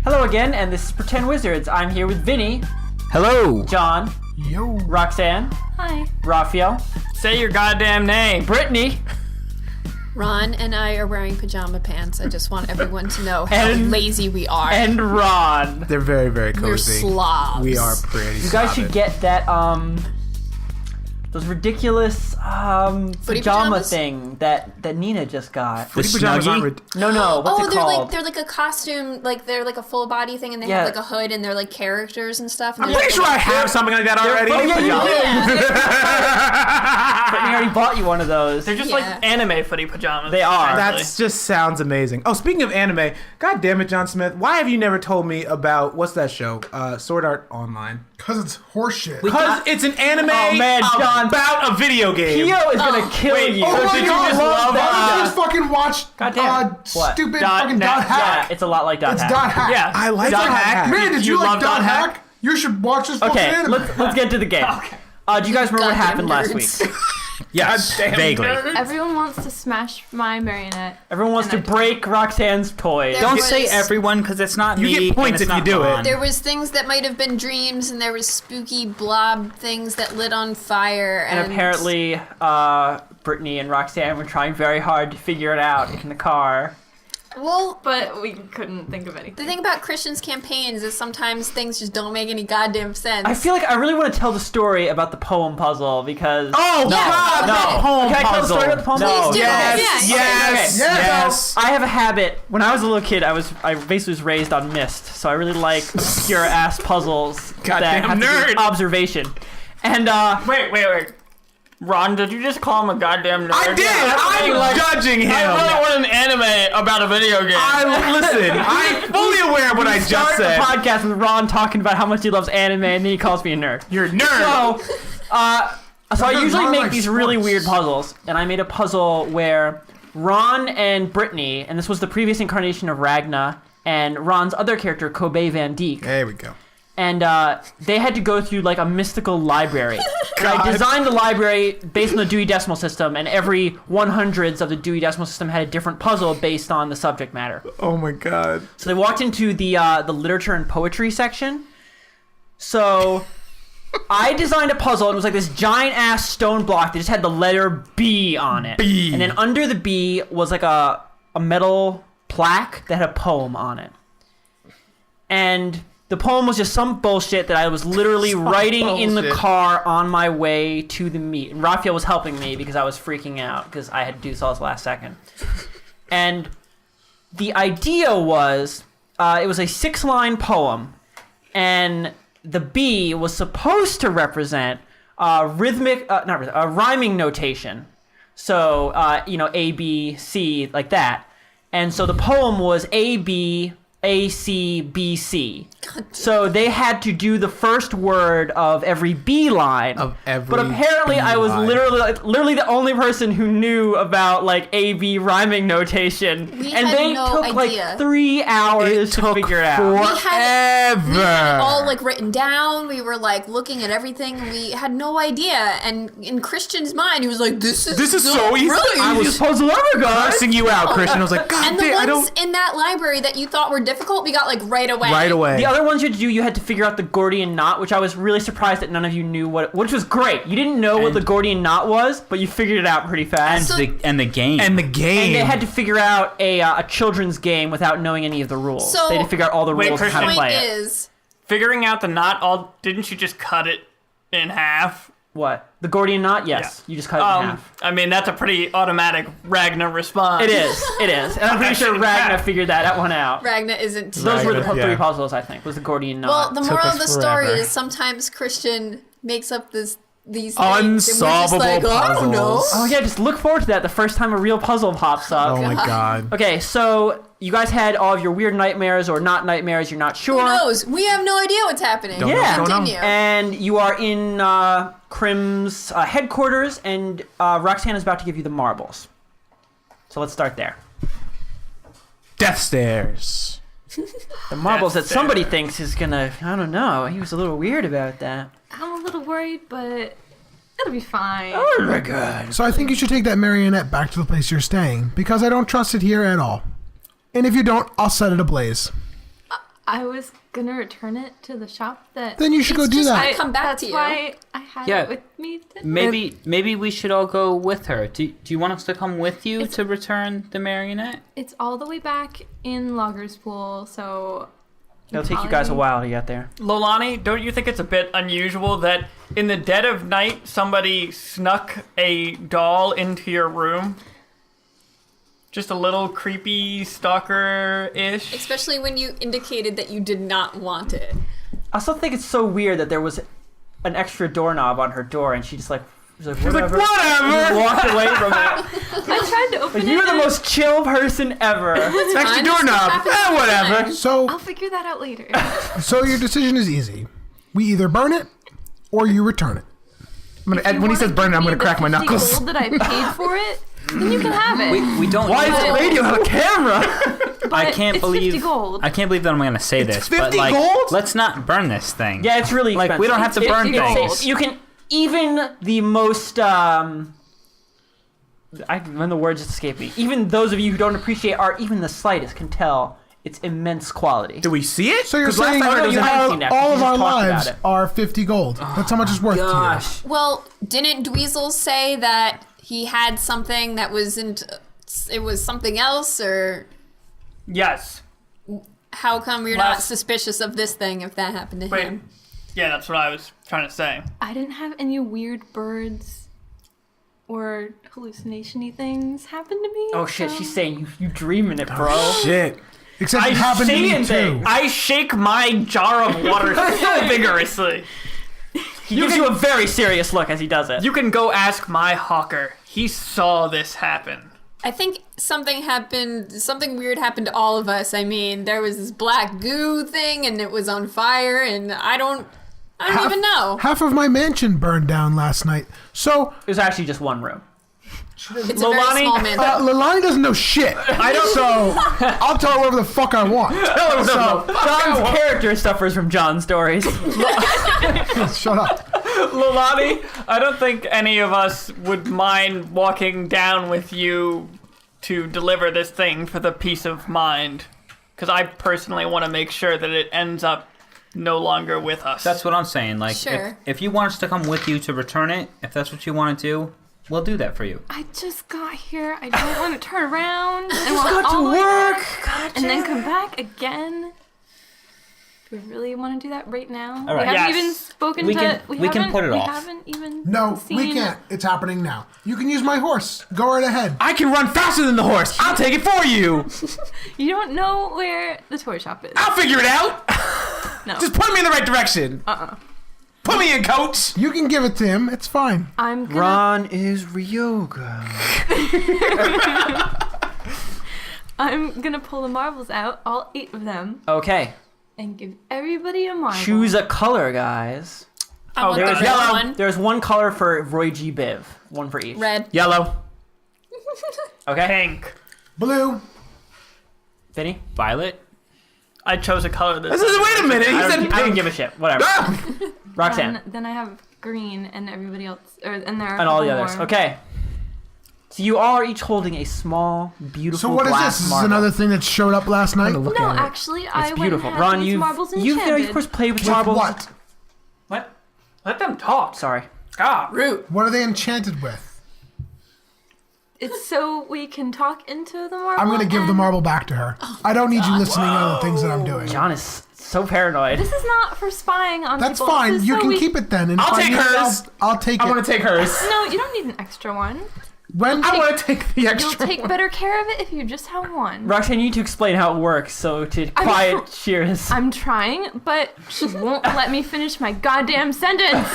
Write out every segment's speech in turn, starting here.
Hello again, and this is Pretend Wizards. I'm here with Vinny. Hello. John. Yo. Roxanne. Hi. Raphael. Say your goddamn name. Brittany. Ron and I are wearing pajama pants. I just want everyone to know how And- lazy we are. And Ron. They're very, very We're cozy. slobs. We are pretty You guys should slobby. get that, those ridiculous, Footy pajama pajamas? thing that Nina just got. Footy pajamas Snuggie? aren't rid- No, what's it they're called? they're like a costume, like they're like a full body thing, and they Yeah. have like a hood, and they're like characters and stuff. And I'm they're, pretty sure I have something like that already. footy pajamas. Yeah. Brittany already bought you one of those. They're just Yeah. like anime footy pajamas. They are. That just sounds amazing. Oh, speaking of anime, god damn it, John Smith, why have you never told me about, what's that show? Sword Art Online. Because it's horseshit. Because it's an anime Oh, man, John. about a video game. Pio is gonna kill wait, you. Oh my did you god, just love, I just fucking watched Goddamn. What? stupid Dot fucking net. Dot Yeah, Hack. it's a lot like Dot It's Hack. Dot Hack. Yeah. I like Dot Dot Hack. Hack. Man, did you You like love Dot Dot Hack? Hack? You should watch this fucking Okay, anime. let's get to the game. Do you guys remember what Goddamn happened last nerds. week? Yes, vaguely. Everyone wants to smash my marionette. Everyone wants to And I- break Roxanne's toys. There Don't was- say everyone, because it's not You me. get points and it's if you not do it. Ron. There was things that might have been dreams, and there was spooky blob things that lit on fire. And apparently, Brittany and Roxanne were trying very hard to figure it out in the car. well, But we couldn't think of anything. the thing about Christian's campaigns is sometimes things just don't make any goddamn sense. I feel like I really want to tell the story about the poem puzzle because... Oh, Yeah, God, no. the poem Can I tell the puzzle. story about the poem Please puzzle? do. Yes, Yeah, yes, yeah. yes. I have a habit. When I was a little kid, I basically was raised on Myst, so I really like obscure ass puzzles that Goddamn have to do with nerd. observation. And Wait. Ron, did you just call him a goddamn nerd? I did. I'm judging him. I really want an anime about a video game. Listen, I'm fully aware of what I just start said. the podcast with Ron talking about how much he loves anime, and then he calls me a nerd. You're a nerd. So, so I Because usually Ron make likes these really sports. weird puzzles, and I made a puzzle where Ron and Brittany, and this was the previous incarnation of Ragna, and Ron's other character, Kobe Van Dijk, There we go. and they had to go through like a mystical library. And I designed the library based on the Dewey Decimal System, and every 100ths of the Dewey Decimal System had a different puzzle based on the subject matter. Oh my God. So they walked into the literature and poetry section. So I designed a puzzle. It was like this giant ass stone block that just had the letter B on it. B. And then under the B was like a metal plaque that had a poem on it. And the poem was just some bullshit that I was literally writing in the bullshit. car on my way to the meet. And Raphael was helping me because I was freaking out because I had to do this all this last second. And the idea was, it was a 6-line poem, and the B was supposed to represent rhyming notation. So, A, B, C, like that. And so the poem was A, B, A, C, B, C. So they had to do the first word of every B line. Of every But apparently B I was line. literally the only person who knew about like A, B rhyming notation. We and had they no took idea. like 3 hours to figure it out. We had it Forever. all like written down. We were like looking at everything, and we had no idea. And in Christian's mind, he was like, "This is so easy." brilliant." I was puzzle ever, guys. cursing you out, Christian. I was like, God and the damn, I ones don't. in that library that you thought were difficult, we got like right away. Right away. The other ones you had to do, you had to figure out the Gordian knot, which I was really surprised that none of you knew which was great. You didn't know what And- the Gordian knot was, but you figured it out pretty fast. So- And the game. And the game. And they had to figure out a children's game without knowing any of the rules. So- They had to figure out all the Wait, rules of how to Christian, play Point it. is, Figuring out the knot, didn't you just cut it in half? What? The Gordian knot? Yes. Yeah. You just cut it in half. I mean, that's a pretty automatic Ragnar response. It is. It is. And I'm pretty sure Ragnar figured that one out. Ragna isn't. Those were the Ragnar, three yeah. puzzles, I think, was the Gordian knot. Well, the Took moral us of the story forever. is sometimes Christian makes up these things, Unsolvable and we're just like, I don't know. puzzles. Oh yeah, just look forward to that the first time a real puzzle pops up. Oh my God. Okay, so you guys had all of your weird nightmares or not nightmares, you're not sure. Who knows? We have no idea what's happening. Don't know what's going on. Continue. And you are in Crim's headquarters, and Roxanne is about to give you the marbles. So let's start there. Death stairs. The marbles that That's somebody fair. thinks is gonna, I don't know, he was a little weird about that. I'm a little worried, but it'll be fine. Oh my god. So I think you should take that marionette back to the place you're staying, because I don't trust it here at all. And if you don't, I'll set it ablaze. I was gonna return it to the shop that. Then you should go It's do just- that. come back That's to you. why I had Yeah. it with me today. Maybe we should all go with her. Do you want us to come with you It's- to return the marionette? It's all the way back in Loggerspoole, so. It'll take you guys a while to get there. Lolani, don't you think it's a bit unusual that in the dead of night somebody snuck a doll into your room? Just a little creepy stalker-ish. Especially when you indicated that you did not want it. I also think it's so weird that there was an extra doorknob on her door, and she's like, whatever. And walked away from it. I tried to open Like, it. you're the and most chill person ever. Extra Fine, doorknob. this happens all the Whatever. time. So, I'll figure that out later. so your decision is easy. We either burn it or you return it. When he says burn it, I'm going to crack my knuckles. Gold that I paid for it, then you can have it. We don't. Why is need the to- radio on a camera? But I can't it's believe 50 gold. I can't believe that I'm going to say It's this, but 50 like, gold? let's not burn this thing. Yeah, it's really Like, expensive. we don't have to It's burn 50 things. You can even the most when the words escape me. Even those of you who don't appreciate art, even the slightest, can tell its immense quality. Do we see it? So you're 'Cause last saying time I heard it was you in- haven't seen that. all We of just our talked about lives it. are 50 gold. That's how much it's worth to you. Gosh. Well, didn't Dweezil say that he had something that wasn't... It was something else, or Yes. how come you're not Last- suspicious of this thing if that happened to Wait. him? Yeah, that's what I was trying to say. I didn't have any weird birds or hallucination-y things happen to me. Oh shit, so- she's saying you dreaming it, bro. Shit. Except I it happened to say me it, too. I shake my jar of water so vigorously. He gives you a very serious look as he does it. You can go ask my hawker. He saw this happen. I think something weird happened to all of us. I mean, there was this black goo thing and it was on fire, and I don't even know. Half of my mansion burned down last night. So, It was actually just one room. It's a very Lolani, small man. Lilani doesn't know shit. I don't. So, I'll tell her whatever the fuck I want. So, John's character suffers from John's stories. shut up. Lolani, I don't think any of us would mind walking down with you to deliver this thing for the peace of mind. Because I personally want to make sure that it ends up no longer with us. That's what I'm saying. Like, Sure. if you want us to come with you to return it, if that's what you want to do, we'll do that for you. I just got here. I don't want to turn around and walk all the way back and then come back again. Do we really want to do that right now? All right. We haven't Yes. even spoken We to. can- we can put it we off. haven't even. No, seen, we can't. It's happening now. You can use my horse. Go right ahead. I can run faster than the horse. I'll take it for you. You don't know where the toy shop is. I'll figure it out. No. Just point me in the right direction. Put me in, coach. You can give it to him. It's fine. I'm gonna. Ron is Ryoga. I'm gonna pull the marbles out, all 8 of them, Okay, and give everybody a marble. choose a color, guys. I want the There's red one. There's one color for Roy G. Biv. One for each. Red. Yellow. Okay. Pink. Blue. Vinny? Violet? I chose a color that. Wait a minute. He I said don't, I don't pink. give a shit. Whatever. Ah! Roxanne. Then I have green, and everybody else, and there are a And all the couple others. more. Okay. So you all are each holding a small, beautiful So what is glass this? This is marble. another thing that showed up last night. No, actually, I It's went beautiful. and had Ron, these marbles you've enchanted. of course played with With marbles. what? Let them talk. Sorry. God. Root. What are they enchanted with? It's so we can talk into the marble. I'm gonna give the and- marble back to her. I don't need you listening to the things that I'm doing. John is so paranoid. This is not for spying on That's people. fine. This is You so can we... keep it then. And I'll if I take need it, hers. I'll take I'm it. gonna take hers. No, you don't need an extra one. When I want to take the You'll extra. take better care of it if you just have one. Roxanne, you need to explain how it works so to quiet Shira's. I'm trying, but she won't let me finish my goddamn sentence.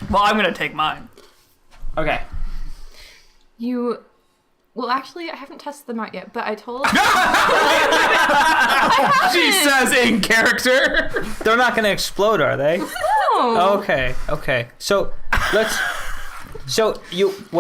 Well, I'm gonna take mine. Okay. Well, actually, I haven't tested them out yet, but I told. She says in character. They're not going to explode, are they? No. Okay. So, what do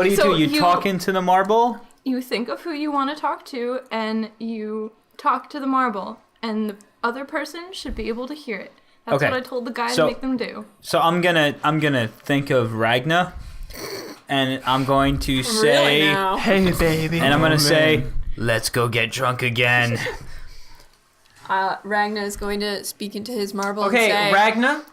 you So do? You you- talk into the marble? You think of who you want to talk to, and you talk to the marble, and the other person should be able to hear it. That's Okay. what I told the guy So- to make them do. So I'm gonna think of Ragna, and I'm going to say, Really now? Hey, baby. and I'm gonna say, let's go get drunk again. Ragna is going to speak into his marble Okay, and say... Ragna,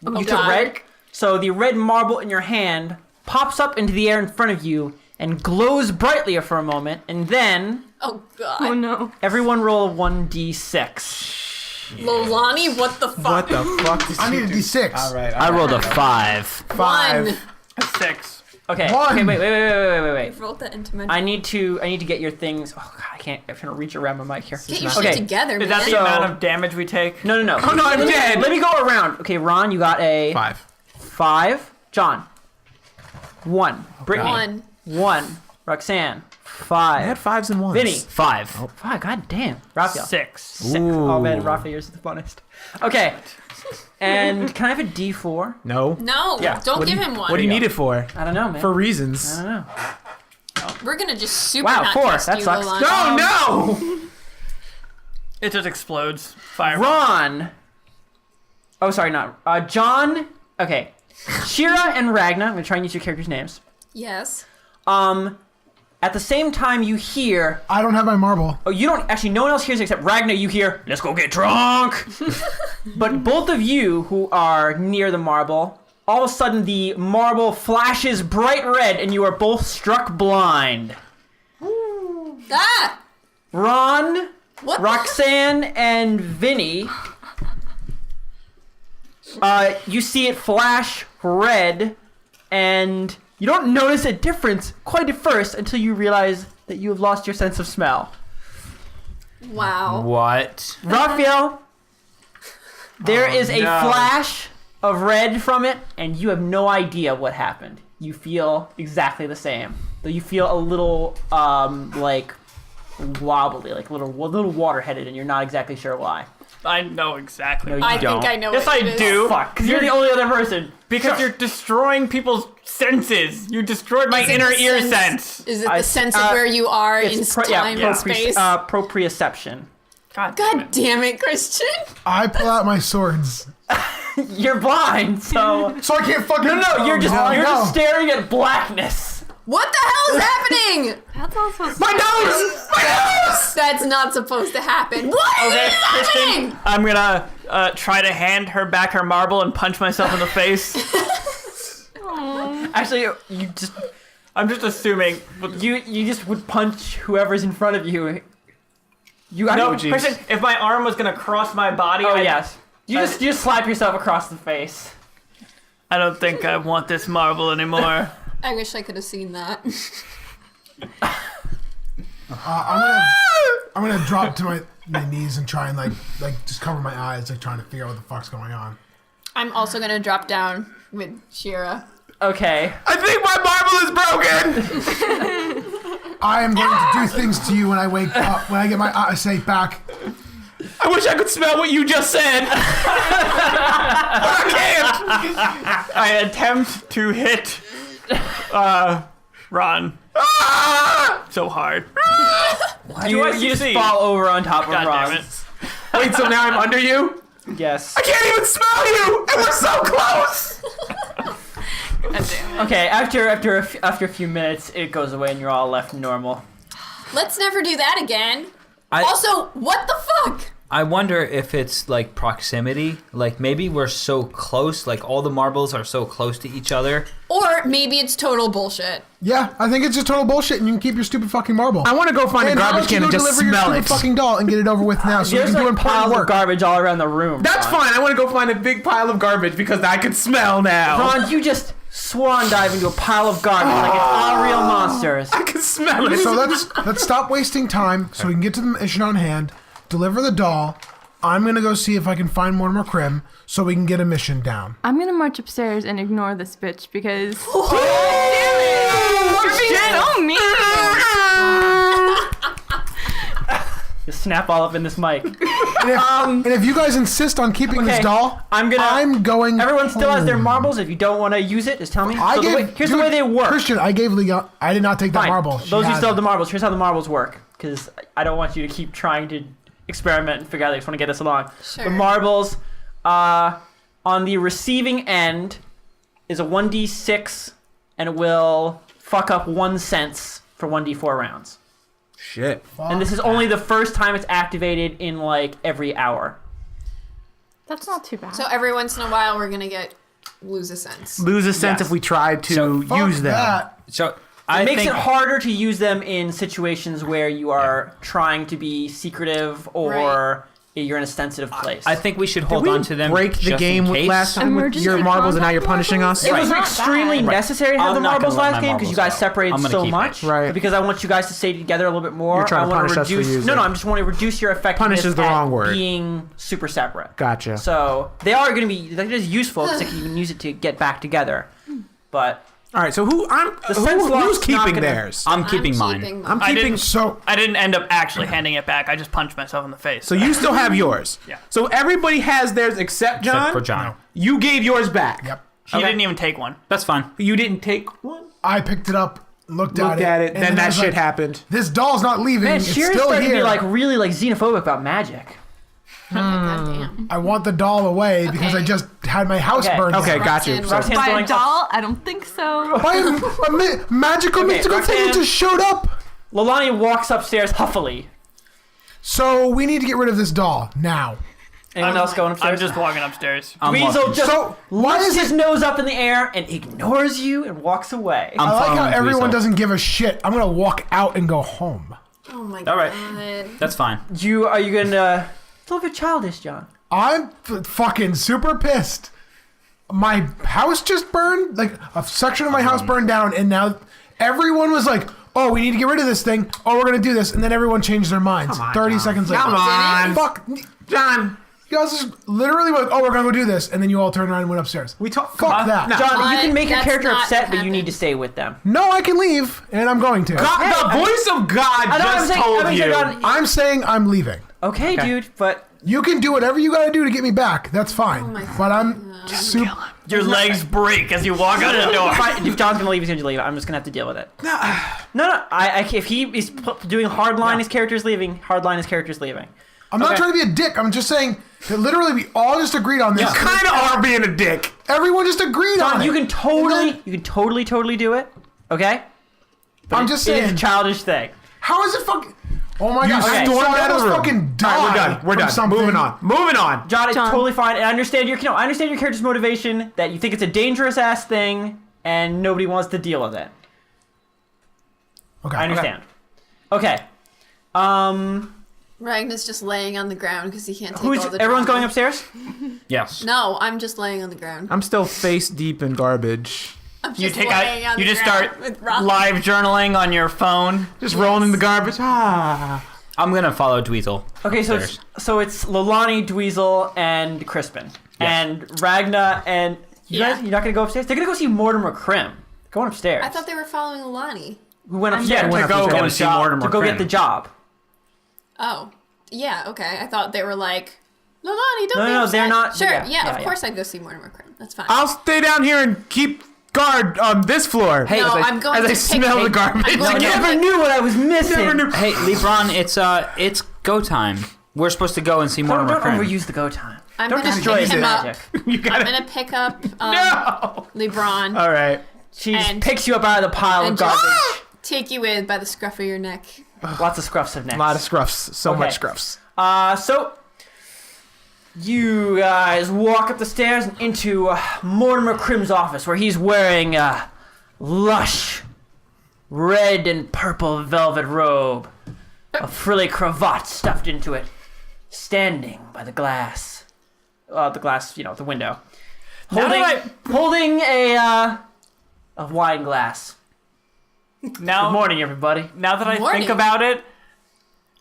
you took God. red. So the red marble in your hand pops up into the air in front of you and glows brightly for a moment, and then Oh, God. Oh no. everyone roll a 1d6. Lolani, what the fuck? What the fuck? I need a D6. All right. I rolled a 5. 5. One. 6. Okay. One. Okay. Wait. Rolled that into my... I need to get your things. Oh God, I can't. I'm trying to reach around my mic here. Get your Okay. shit together, man. Is that the So- amount of damage we take? No. Oh no, I'm dead. Let me go around. Okay, Ron, you got a 5. 5. John, 1. Brittany, 1. 1. Roxanne, I 5. had 5s and 1s. Vinny, 5. 5. God damn. Raphael, 6. 6. Oh man, Raphael, yours is the funnest. Okay. And can I have a D4? No. No, Yeah. don't give him one. What do you need it for? I don't know, man. For reasons. I don't know. We're gonna just super Wow, not 4. trust That you, sucks. Lolani. No. It just explodes. Fire. Ron. Oh, sorry, not. John. Okay. Shira and Ragna. I'm gonna try and use your characters' names. Yes. At the same time, you hear. I don't have my marble. Oh, you don't actually. No one else hears except Ragna. You hear. Let's go get drunk. But both of you who are near the marble, all of a sudden the marble flashes bright red, and you are both struck blind. Ah! Ron, What? Roxanne, and Vinny. You see it flash red, and you don't notice a difference quite at first until you realize that you have lost your sense of smell. Wow. What? Raphael, there is a no. flash of red from it, and you have no idea what happened. You feel exactly the same, though you feel a little like wobbly, like a little water-headed, and you're not exactly sure why. I know exactly. No, you I don't. think I know Yes, what I it is. do. Fuck, because you're the only other person. Because you're destroying people's senses. You destroyed my Is it inner the ear sense- sense. Is it I- the sense of where you are in time and space? Proprioception. God damn God it. damn it, Christian. I pull out my swords. You're blind, so So I can't fucking... no, you're just Oh, you're no. just staring at blackness. What the hell is happening? That's also My nose! My nose! That's not supposed to happen. What Okay, is happening? Kristen, I'm gonna try to hand her back her marble and punch myself in the face. Actually, I'm just assuming. you just would punch whoever's in front of you. You I No, know, Kristen, if my arm was gonna cross my body, Oh I'd- yes. You just slap yourself across the face. I don't think I want this marble anymore. I wish I could have seen that. I'm gonna drop to my knees and try and like just cover my eyes, like trying to figure out what the fuck's going on. I'm also gonna drop down with Shira. Okay. I think my marble is broken. I am going to do things to you when I wake up, when I get my eyesight back. I wish I could smell what you just said. But I can't. I attempt to hit Ron so hard. You just fall over on top of God Ron. damn it. Wait, so now I'm under you? Yes. I can't even smell you, and we're so close. Okay. After a few minutes, it goes away, and you're all left normal. Let's never do that again. I- Also, what the fuck? I wonder if it's like proximity. Like maybe we're so close, like all the marbles are so close to each other. Or maybe it's total bullshit. Yeah, I think it's just total bullshit, and you can keep your stupid fucking marble. I want to go find a And how garbage about you can and go just deliver your smell stupid it. fucking doll and get it over with now, so we There's can do like important piles of work. garbage all around the room. That's Ron. fine. I want to go find a big pile of garbage because I can smell now. Ron, you just swan dive into a pile of garbage like it's all real monsters. I can smell it. So let's stop wasting time, so we can get to the mission on hand. Deliver the doll. I'm gonna go see if I can find Mortimer Krim, so we can get a mission down. I'm gonna march upstairs and ignore this bitch because Oh, you're being so mean. Just snap all up in this mic. And if you guys insist on keeping this Okay, doll, I'm going. Everyone still has their home. marbles. If you don't want to use it, just tell me. I So gave, here's the dude, way they work. Christian, I gave Leon. I did not take that Fine. marble. She Those who has still have it. the marbles, here's how the marbles work. Because I don't want you to keep trying to experiment and figure out. I just want to get us along. Sure. The marbles, on the receiving end, is a 1d6, and it will fuck up 1 sense for 1d4 rounds. Shit. And this is only the first time it's activated in like every hour. That's not too bad. So every once in a while, we're gonna lose a sense. Lose a sense Yes. if we try to So, use them. That. So It I makes think it harder to use them in situations where you are trying to be secretive or Right. you're in a sensitive place. I think we should Did hold we on to them. break the just in game case. last time with Emergency your marbles, and now you're contact punishing us? marbles? It was Not extremely bad. necessary to have I'm the not gonna marbles let last my game because you marbles guys go. separated I'm gonna so keep it. much. Right. Because I want you guys to stay together a little bit more. You're trying to I want punish us for reduce. using No, it. I just want to reduce your effectiveness. Punish is the at wrong word. Being super separate. Gotcha. So they are going to be. They're just useful because you can use it to get back together. But All right, so who's sense lock's keeping not gonna- theirs? I'm keeping mine. I'm I keeping. didn't- So I didn't end up actually handing it back. I just punched myself in the face. So you still have yours. Yeah. So everybody has theirs except John. Except for John. You gave yours back. Yep. He didn't even take one. That's fine. You didn't take one. I picked it up, looked Looked at it. and Then I that was shit like, happened. This doll's not leaving. man, it's Shira's still starting here. to be like really like xenophobic about magic. Goddamn. I want the doll away because I Okay. just had my house Okay. burned. Okay, down. got you. Roxanne, So, Roxanne's By going a doll? I don't think so. By a magical Okay, mystical thing Roxanne. that just showed up. Lolani walks upstairs huffily. So we need to get rid of this doll now. Anyone else going I'm upstairs? just walking upstairs. I'm Weasel walking. just So, why lifts is his it- nose up in the air and ignores you and walks away. I'm I like how following everyone Weasel. doesn't give a shit. I'm gonna walk out and go home. Oh my All right. god. That's fine. Are you gonna? It's a little bit childish, John. I'm fucking super pissed. My house just burned. Like a section of my house burned down, and now everyone was like, "Oh, we need to get rid of this thing. Oh, we're gonna do this," and then everyone changed their minds. Come on, 30 John. seconds later. Come on. Fuck, John. you guys just literally went, "Oh, we're gonna go do this," and then you all turned around and went upstairs. We talk. Fuck that. No. John, you But can make your that's character not upset, what but you need to happened. stay with them. No, I can leave, and I'm going to. God, the voice of God I know what I'm just saying. told I mean, you. John, I'm saying I'm leaving. okay, dude, but You can do whatever you gotta do to get me back. That's fine. Oh my but I'm super. Your legs break as you walk out the door. if John's gonna leave, he's gonna leave. I'm just gonna have to deal with it. No. If he is doing hardline, his character's leaving. Hardline, his character's leaving. I'm not Okay. trying to be a dick. I'm just saying that literally we all just agreed on this. kind of are being a dick. Everyone just agreed on John, it. you can totally, And you can totally do it. Okay. But I'm just it is a saying. childish thing. How is it fucking? Oh my You god! Okay. stormed so I out of the almost room. fucking All died. right, we're done. We're from done. something. Moving on. Moving on. John, it's John. totally fine. And I understand your character's motivation that you think it's a dangerous ass thing and nobody wants to deal with it. Okay. I understand. Okay. Ragnar's just laying on the ground because he can't take Who's all the everyone's going trauma. upstairs? Yes. No, I'm just laying on the ground. I'm still face deep in garbage. I'm just You take laying out. on You the just ground start with Rob. live journaling on your phone. Just rolling in the garbage. Ah. I'm gonna follow Dweezil. Okay, so upstairs. it's Lolani, Dweezil, and Crispin, and Ragna, and you Yeah. guys. You're not gonna go upstairs. They're gonna go see Mortimer Krim. Going upstairs. I thought they were following Alani. we went Yeah, upstairs to went go upstairs get to a see job. Mortimer. to go get the job. Oh, yeah, okay. I thought they were like, Lolani, don't No, be no, upset. they're not- Sure, yeah, yeah, yeah, of yeah. course I'd go see Mortimer Krim. That's fine. I'll stay down here and keep guard on this floor. Hey, no, as I, I'm going as to I pick smell the garbage. I'm going I to never pick- knew what I was missing. Never knew. Hey, LeBron, it's go time. We're supposed to go and see Don't, Mortimer don't Krim. overuse the go time. I'm Don't gonna destroy pick his him up. magic. You I'm gotta. gonna pick up No. LeBron All right. She just And- picks you up out of the pile of and garbage. just take you in by the scruff of your neck. Lots of scruffs of necks. A lot of scruffs. So Okay. much scruffs. So you guys walk up the stairs and into Mortimer Krim's office, where he's wearing a lush red and purple velvet robe, a frilly cravat stuffed into it, standing by the glass. The window, Now that holding a wine glass. Now, Good morning, everybody. now that I Morning. think about it,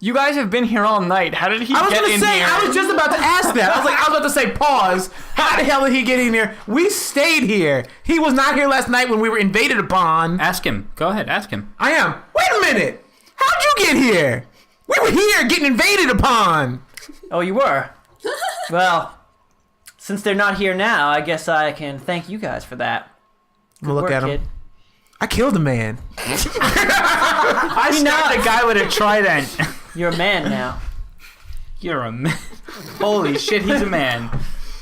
you guys have been here all night. How did he I was get gonna in say. here? I was just about to ask that. I was about to say pause. How the hell did he get in here? We stayed here. He was not here last night when we were invaded upon. Ask him. Go ahead, ask him. I am. Wait a minute. How'd you get here? We were here getting invaded upon. Oh, you were? Well, since they're not here now, I guess I can thank you guys for that. I'm gonna look Work, at him. kid. I killed a man. I stabbed a guy with a trident. You're a man now. You're a man. Holy shit, he's a man.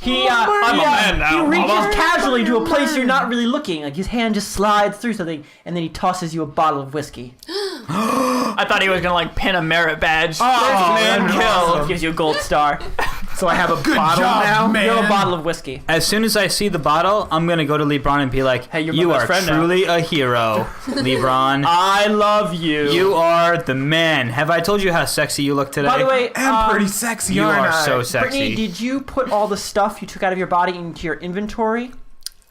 He I'm a man now, he reaches Mama. casually to a place you're not really looking. Like his hand just slides through something, and then he tosses you a bottle of whiskey. I thought he was gonna like pin a merit badge. Oh, Man that'd be kill. awesome. Gives you a gold star. So I have a bottle job, now. man. You have a bottle of whiskey. As soon as I see the bottle, I'm gonna go to LeBron and be like, Hey, you're my you best are friend now." truly a hero, LeBron. I love you. You are the man. Have I told you how sexy you look today? By the way, I'm pretty sexy, you aren't are I? so sexy. Brittany, did you put all the stuff you took out of your body into your inventory?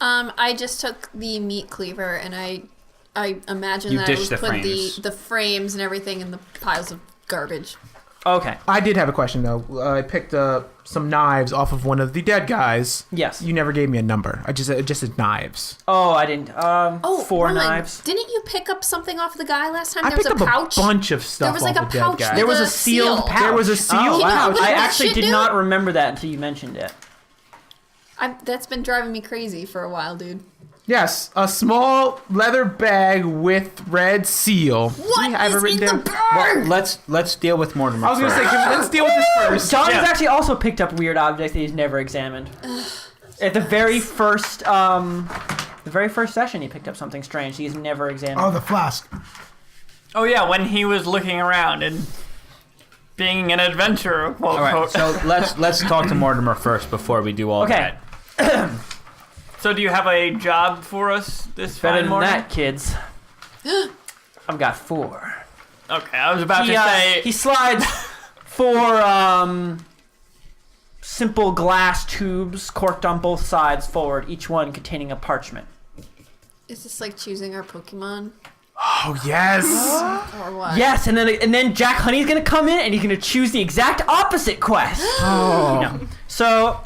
I just took the meat cleaver and I imagine You that I ditched would the put frames. the frames and everything in the piles of garbage. Okay. I did have a question though. I picked some knives off of one of the dead guys. Yes. You never gave me a number. I just said knives. Oh, I didn't. Four Roland, knives. Didn't you pick up something off the guy last time? I There was picked a up pouch. a bunch of stuff There was like off a the dead pouch. guy. There was with a sealed seal. pouch. There was a sealed Oh, wow. pouch. I That actually shit, did dude. not remember that until you mentioned it. That's been driving me crazy for a while, dude. Yes, a small leather bag with red seal. What See, I have it is written in down. the bag? let's deal with Mortimer. I was gonna say, first. let's deal with this first. John Yeah. has actually also picked up weird objects that he's never examined. At the very first session, he picked up something strange he's never examined. Oh, the flask. Oh yeah, when he was looking around and being an adventurer, quote All right, unquote. so let's talk to Mortimer first before we do all Okay. that. So do you have a job for us this Better fine than morning? that, kids. I've got 4. Okay, I was about He, to say. he slides 4 simple glass tubes corked on both sides forward, each one containing a parchment. Is this like choosing our Pokemon Oh yes. or what? Yes, and then Jack Honey's gonna come in and he's gonna choose the exact opposite quest. Oh. So,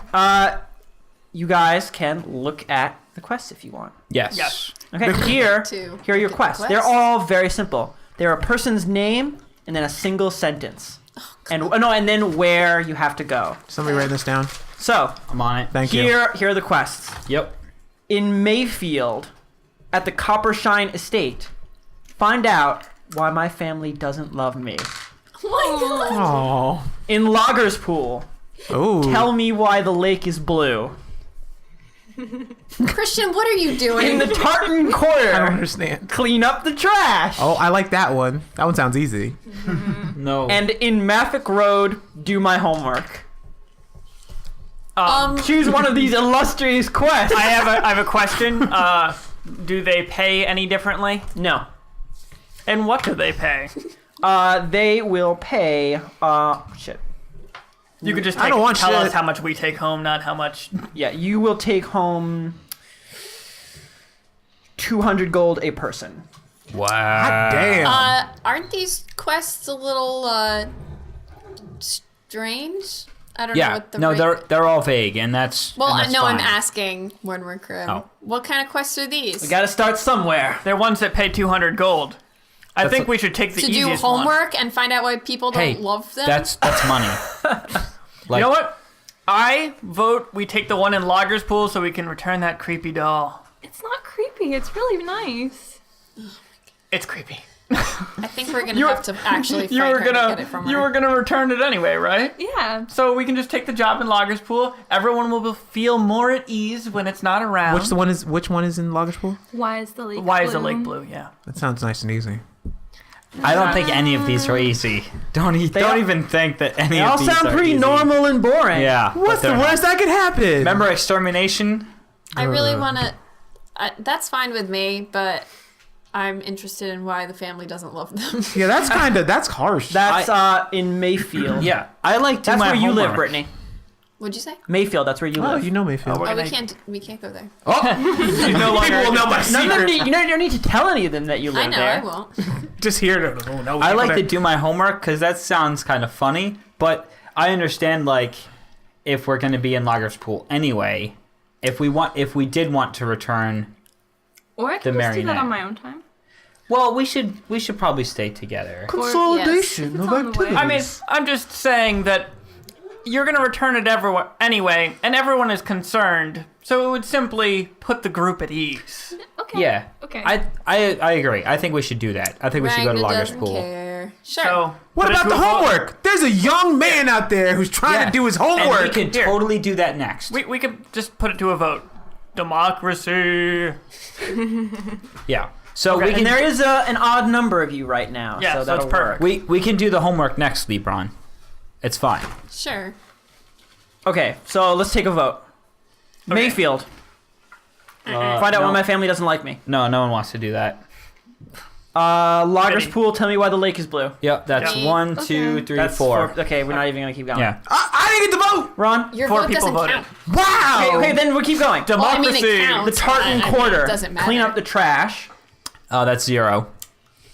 you guys can look at the quests if you want. Yes. Yes. Okay, here To are your look at the quests. They're quests? all very simple. They're a person's name and then a single sentence. And then where you have to go. Somebody write this down. So, I'm on it. Thank you. here are the quests. Yep. In Mayfield, at the Coppershine Estate, find out why my family doesn't love me. Oh my god. Oh. In Loggerspoole, Oh. tell me why the lake is blue. Christian, what are you doing? In the Tartan I don't Quarter, understand. clean up the trash. Oh, I like that one. That one sounds easy. No. And in Maffick Road, do my homework. Choose one of these illustrious quests. I have a question. Do they pay any differently? No. And what do they pay? They will pay, shit. You could just I don't want tell shit. us how much we take home, not how much. Yeah, you will take home 200 gold a person. wow. God damn. Aren't these quests a little strange? I don't know Yeah. what the No, rate- they're all vague, and that's. Well, and I that's know I'm fine. asking Mortimer Krim. Oh. What kind of quests are these? We gotta start somewhere. They're ones that pay 200 gold. I That's think a- we should take the to do easiest one. homework and find out why people don't Hey, love them? that's money. Like, You know what? I vote we take the one in Loggerspoole so we can return that creepy doll. It's not creepy. It's really nice. It's creepy. I think we're gonna You- have to actually You fight were her to gonna get it from you her. were gonna return it anyway, right? Yeah. So we can just take the job in Loggerspoole. Everyone will feel more at ease when it's not around. Which one is in Loggerspoole? Why is the lake Why blue? is the lake blue? Yeah. That sounds nice and easy. I don't think any of these are easy. Don't all- even think that any They of all these sound are pretty easy. normal and boring. Yeah. but What's the they're not. worst that could happen? Remember extermination? I really want to. That's fine with me, but I'm interested in why the family doesn't love them. Yeah, that's harsh. That's in Mayfield. Yeah. I like to That's my where you live, homework. Brittany. What'd you say? Mayfield, that's where you Oh, live. you know Mayfield. Oh, we're Oh, gonna- we can't go there. You no longer People will know my None of them secret. need, you don't need to tell any of them that you live I know, there. I won't. Just here to. Oh, no, I like to do my homework because that sounds kind of funny, but I understand like if we're going to be in Loggerspoole anyway, if we did want to return, Or I can The just do that marionette. on my own time. well, we should probably stay together. Consolidation Yes. of It's on the way. activities. I mean, I'm just saying that you're going to return it everyone anyway, and everyone is concerned, so it would simply put the group at ease. Okay. Yeah. Okay. I agree. I think we should do that. I think we should go to Ragnar doesn't Loggerspoole. care. Sure. So What Put it about to the a vote. homework? There's a young man out there who's trying to do his And homework. we could totally do that next. We could just put it to a vote. Democracy. Yeah. So we And can there is an odd number of you right now, Yeah, so so that'll it's perfect. work. we can do the homework next, LeBron. It's fine. Sure. Okay, so let's take a vote. Mayfield. Find out why my family doesn't like me. No one wants to do that. Loggerspoole, tell me why the lake is blue. Yep, that's Yeah. 1, 2, 3, That's 4. Okay, we're not even gonna keep going. Yeah. I didn't get to vote. Ron? Your 4 vote people doesn't voted. count. Wow. Okay, then we'll keep going. Well, I mean, Democracy. it counts. The Tartan but, I mean, Quarter. it doesn't matter. Clean up the trash. Oh, that's 0.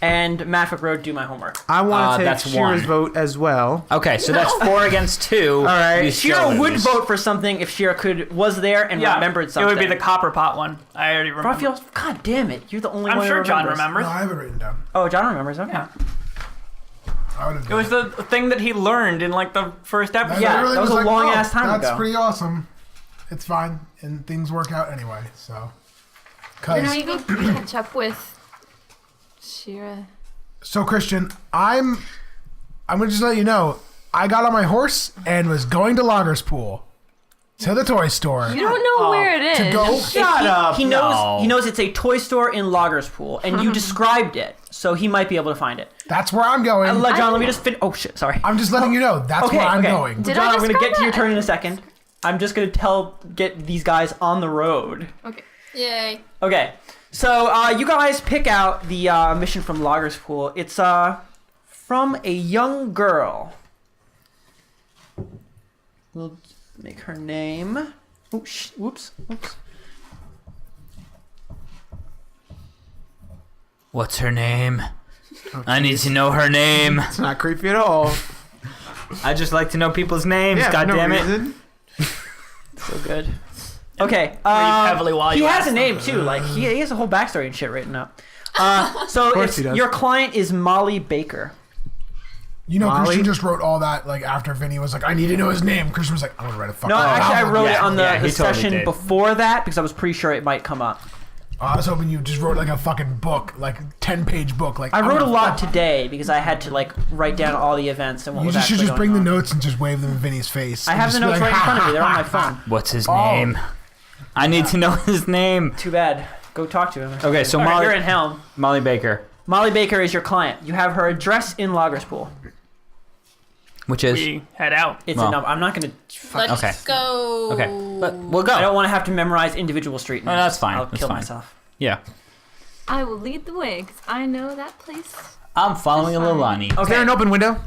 And Matfoot Road, do my homework. I want to take that's Shira's 1. vote as well. Okay, so that's 4 against 2. All right. You Shira still would lose. vote for something if Shira was there and remembered It something. would be the copper pot one. I already remember. Raphael, God damn it, you're the only I'm one sure who John remembers. remembers. No, I have it written down. Oh, John remembers, okay. Yeah. I would have It was the thing that he learned in like the first episode. Yeah, that was a long-ass time That's ago. pretty awesome. It's fine, and things work out anyway. So, Can cause we go catch up with Shira? so Christian, I'm gonna just let you know, I got on my horse and was going to Loggerspoole, to the toy store. You don't know where it is. To go. Shut up. He knows it's a toy store in Loggerspoole, and Mm-hmm. you described it, so he might be able to find it. That's where I'm going. John, let me just finish. Oh shit, sorry. I'm just letting you know. That's Okay, where I'm okay. going. Did John, I I'm gonna get describe to your that? turn in a second. I'm just gonna get these guys on the road. Okay. Yay. Okay, so you guys pick out the mission from Loggerspoole. It's from a young girl. We'll make her name. Oh, whoops. What's her name? I need to know her name. It's not creepy at all. I just like to know people's names. Yeah, God for no damn it. reason. So good. Okay. heavily while he you has ask a name too. Like he has a whole backstory and shit written up. So course he does. your client is Molly Baker. You know, Molly? Christian just wrote all that like after Vinny was like, I need to know his name. Christian was like, I'm gonna write a fucking. No, actually, I wrote it yeah, on the, yeah, the he totally session did. before that because I was pretty sure it might come up. I was hoping you just wrote like a fucking book, like 10-page book. Like I I'm wrote a gonna lot fuck- today because I had to like write down all the events and what You was just should actually just bring going the on. notes and just wave them in Vinny's face. I and have just the be notes like, right in front of me. They're on my "Ha, ha, phone. What's his Oh. name? I need to know his name. Too bad. Go talk to him. Okay, so All right, Molly, you're in Helm. Molly Baker, Molly Baker is your client. You have her address in Loggerspoole. which is We head out. It's Well. a number. I'm not going to. Let's Okay. go. okay. But we'll go. I don't want to have to memorize individual street names. No, that's fine. I'll That's kill fine. myself. Yeah, I will lead the way because I know that place. I'm following That's fine. Lilani. Is there an open window?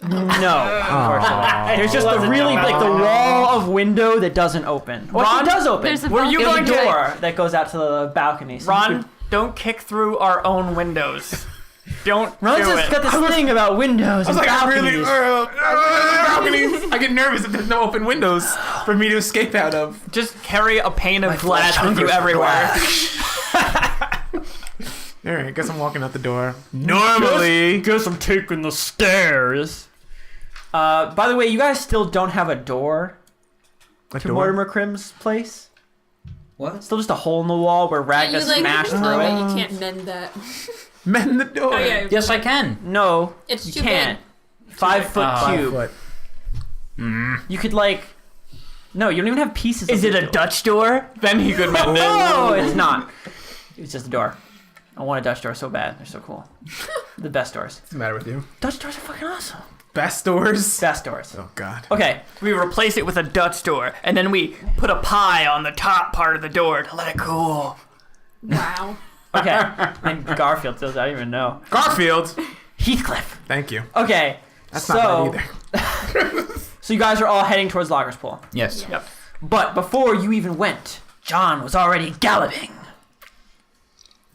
No, unfortunately. There's just the really like the wall of window that doesn't open. Well, Ron, it does open. There's a Were you There's going a to door that goes out to the balcony. So you Ron? could- Don't kick through our own windows. Don't Ron's do just it. got this thing about windows and balconies. Balconies. I get nervous if there's no open windows for me to escape out of. Just carry a pane of flesh glass with you hungers everywhere. All right, I guess I'm walking out the door. Normally, Guess I'm taking the stairs. By the way, you guys still don't have a door A to door? Mortimer Crim's place. what? Still just a hole in the wall where You Ragna like smashed oh, through wait, it. you can't mend that. Mend the door. Oh yeah. Yes, I can. No, It's you too can't. 5 foot Oh. 5 cube. foot. You could like. No, you don't even have pieces. Is of it the a door. Dutch door? Then he could mend it. No, it's not. It's just a door. I want a Dutch door so bad. They're so cool. The best doors. What's the matter with you? Dutch doors are fucking awesome. Best doors? Best doors. Oh, God. Okay. We replace it with a Dutch door, and then we put a pie on the top part of the door to let it cool. Wow. Okay. And Garfield says I don't even know. Garfield. Heathcliff. Thank you. Okay. That's so, not bad either. So you guys are all heading towards Loggerspoole. Yes. Yep. But before you even went, John was already galloping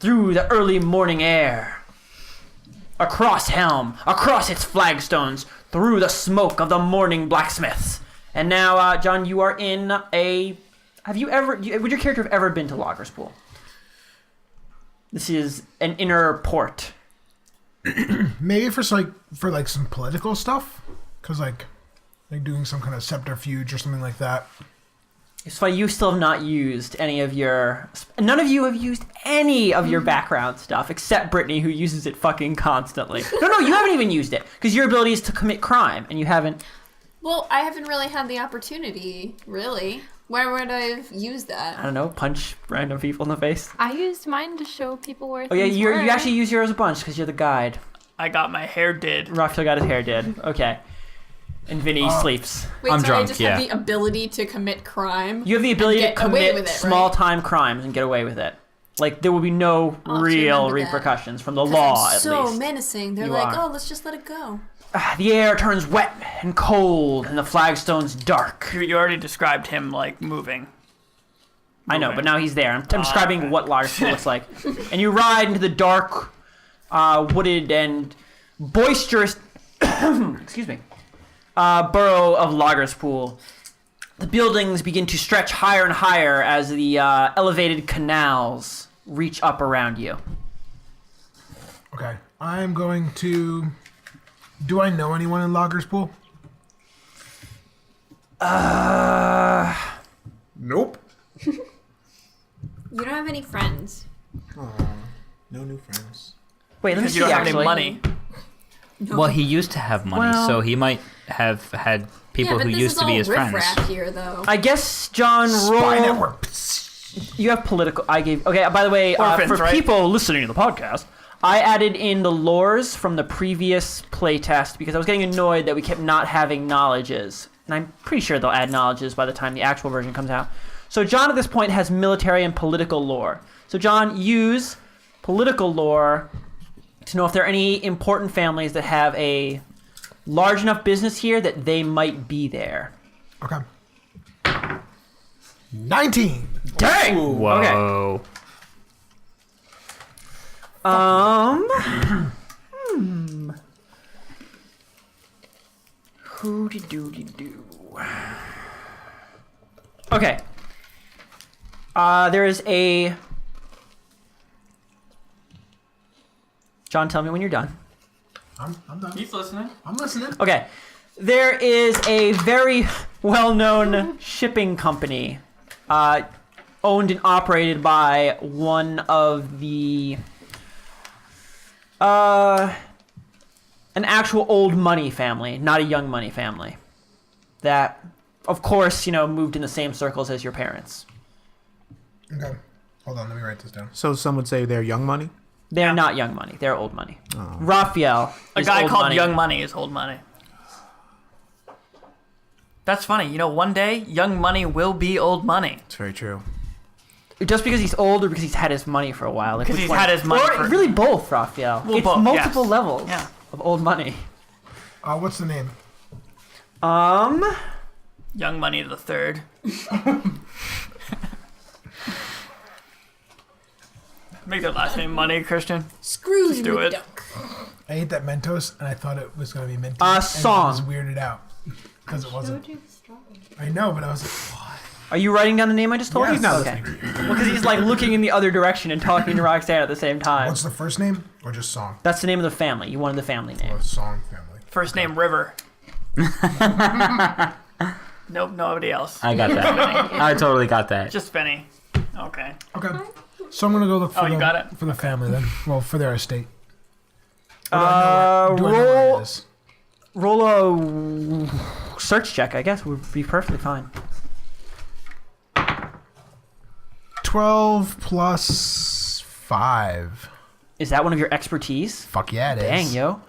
through the early morning air, across Helm, across its flagstones, through the smoke of the morning blacksmiths. And now, John, you are in a... would your character have ever been to Loggerspoole? This is an inner port. Maybe for some political stuff, because like doing some kind of subterfuge or something like that. It's funny, you still have not used any of your... None of you have used any of your background stuff, except Brittany, who uses it fucking constantly. No, you haven't even used it, because your ability is to commit crime, and you haven't... Well, I haven't really had the opportunity, really. Where would I have used that? I don't know, punch random people in the face. I used mine to show people where Oh yeah, things you were. actually use yours a bunch, because you're the guide. I got my hair did. Raphael got his hair did. Okay. And Vinny sleeps. Wait, I'm so drunk, I just yeah. have the ability to commit crime? You have the ability to get away commit with it, right? small-time crimes and get away with it. Like, there will be no I'll have to real remember that. repercussions from the 'Cause law, I'm at so least. menacing. They're You like, are. oh, let's just let it go. The air turns wet and cold, and the flagstones dark. You already described him like moving. I know, but now he's there. I'm describing okay. what Loggerspoole looks like. And you ride into the dark, wooded, and boisterous excuse me, borough of Loggerspoole. The buildings begin to stretch higher and higher as the elevated canals reach up around you. Okay. I'm going to... Do I know anyone in Loggerspoole? Nope. You don't have any friends. No new friends. Wait, let me Because see you don't have actually. any money. Well, he used to have money, Well- so he might have had people yeah, but who this used is to all be his friends. riffraff here, though. I guess, John, Spy roll... Network. You have political... I gave... Okay, by the way, Orphans, for right? people listening to the podcast, I added in the lores from the previous playtest because I was getting annoyed that we kept not having knowledges. And I'm pretty sure they'll add knowledges by the time the actual version comes out. So John, at this point, has military and political lore. So John, use political lore to know if there are any important families that have a large enough business here that they might be there. Okay. 19. Dang! Whoa. Okay. Hoo-de-doo-de-doo. Okay. There is a... John, tell me when you're done. I'm done. He's listening. I'm listening. Okay. There is a very well-known shipping company owned and operated by one of the... an actual old money family, not a young money family. That, of course, moved in the same circles as your parents. Okay. Hold on, let me write this down. So some would say they're young money? They're not young money. They're old money. Raphael A is guy old called money. Young Money is old money. That's funny. One day, young money will be old money. It's very true. Just because he's old or because he's had his money for a while? Like, Because which he's one? had his money Or for... really both, Raphael. Well, it's both, multiple yes. levels Yeah. of old money. What's the name? Young Money the Third. Make their last name Money, Christian. Screws Just do it. McDuck. I ate that Mentos, and I thought it was going to be Mentos. and Song. I was weirded out. Because it wasn't. I know, but I was like, what? Are you writing down the name I just told Yes. you? Not Okay. Well, because he's like looking in the other direction and talking to Roxanne at the same time. What's the first name? Or just song? That's the name of the family. You wanted the family name. Or song family? First name River. Nope, nobody else. I got that. I totally got that. Just Benny. Okay. Okay. So I'm going to go look for, you got it? for the family then. Well, for their estate. Do Uh, I know where roll it is? roll a search check. I guess would be perfectly fine. 12 plus 5. Is that one of your expertise? Fuck yeah, it is. Dang, yo.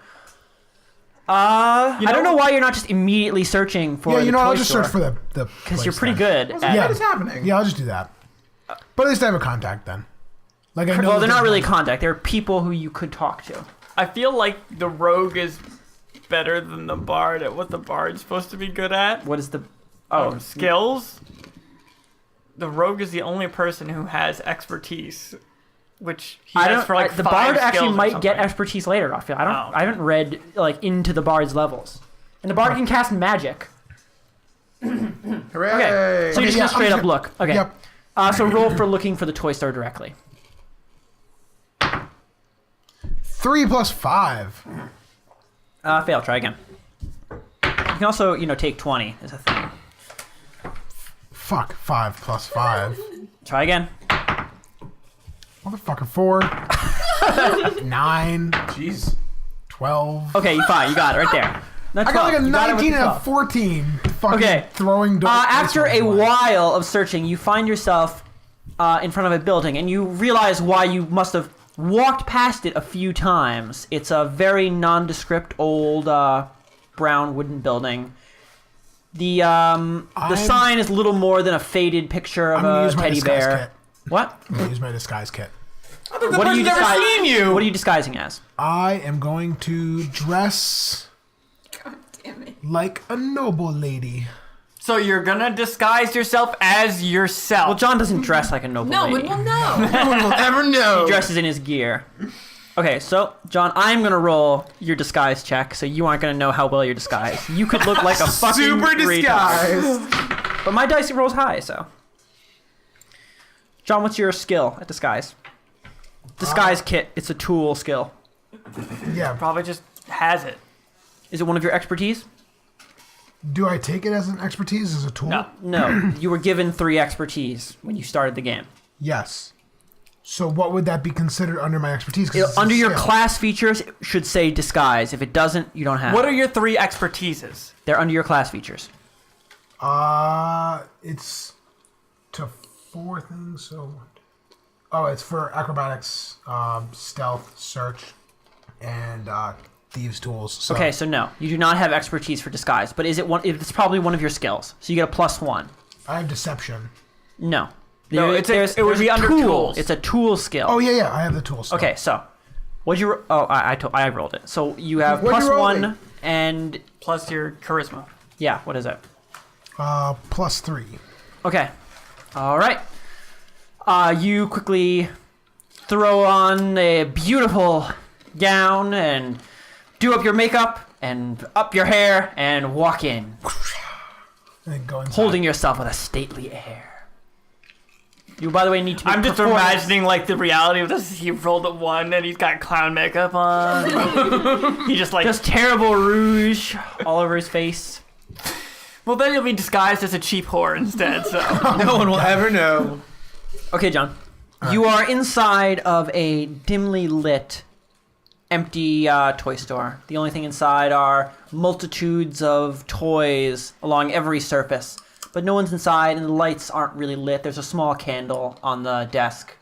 I don't know why you're not just immediately searching for Yeah, the you know, toy I'll just store. search for the Because you're place pretty then. good What at is happening? Yeah, I'll just do that. But at least I have a contact then. Like I know. Well, that they're not there's really one- contact. They're people who you could talk to. I feel like the rogue is better than the bard at what the bard's supposed to be good at. What is the... Oh, Skills. The rogue is the only person who has expertise, which he I has don't. for like the 5 bard skills actually or might get something. expertise later. I feel. I don't. Oh, okay. I haven't read like into the bard's levels, and the bard can cast magic. Hooray! Okay, so you just yeah, go straight I'm up look. Okay. Yep. So roll for looking for the toy store directly. 3 plus 5. Fail. Try again. You can also, take 20 as a thing. fuck. 5 plus 5. Try again. Motherfucker, 4. 9. Jeez. 12. Okay, fine. You got it right there. Not I got 12. like a You got it with 19 the and a 12. 14. Fucking Okay. throwing dirt. After a while of searching, you find yourself in front of a building, and you realize why you must have walked past it a few times. It's a very nondescript old brown wooden building. The sign is little more than a faded picture of I'm gonna a use my teddy disguise bear. Kit. What? I'm gonna use my disguise kit. What are you never seen you. What are you disguising as? I am going to dress God damn it. like a noble lady. So you're gonna disguise yourself as yourself. Well, John doesn't dress like a noble No lady. one will know. No one will ever know. He dresses in his gear. Okay, so John, I'm gonna roll your disguise check, so you aren't gonna know how well you're disguised. You could look like a fucking Super retard. disguised. But my dice rolls high, so. John, what's your skill at disguise? Disguise kit. It's a tool skill. Yeah. Probably just has it. Is it one of your expertise? Do I take it as an expertise, as a tool? No. No. You were given 3 expertise when you started the game. Yes. So what would that be considered under my expertise? 'Cause it's a Under your skill. class features, it should say disguise. If it doesn't, you don't have What it. are your 3 expertises? They're under your class features. It's to 4 things. So, it's for acrobatics, stealth, search, and thieves' tools. So. Okay, so no, you do not have expertise for disguise. But is it one? It's probably one of your skills, so you get a +1. I have deception. No, No, it would there's be a under tool. tools. It's a tool skill. Oh yeah, I have the tools. Okay, so what'd you? I rolled it. So you have What'd you roll +1 me? and Plus your charisma. yeah, what is it? +3. Okay, all right. You quickly throw on a beautiful gown and do up your makeup and up your hair and walk in, And then go inside. holding yourself with a stately air. You, by the way, need to. I'm just performance- imagining like the reality of this. He rolled a 1 and he's got clown makeup on. He just like. just terrible rouge all over his face. Well, then he'll be disguised as a cheap whore instead. So. No one will ever know. Okay, John. You are inside of a dimly lit, empty toy store. The only thing inside are multitudes of toys along every surface. But no one's inside, and the lights aren't really lit. There's a small candle on the desk,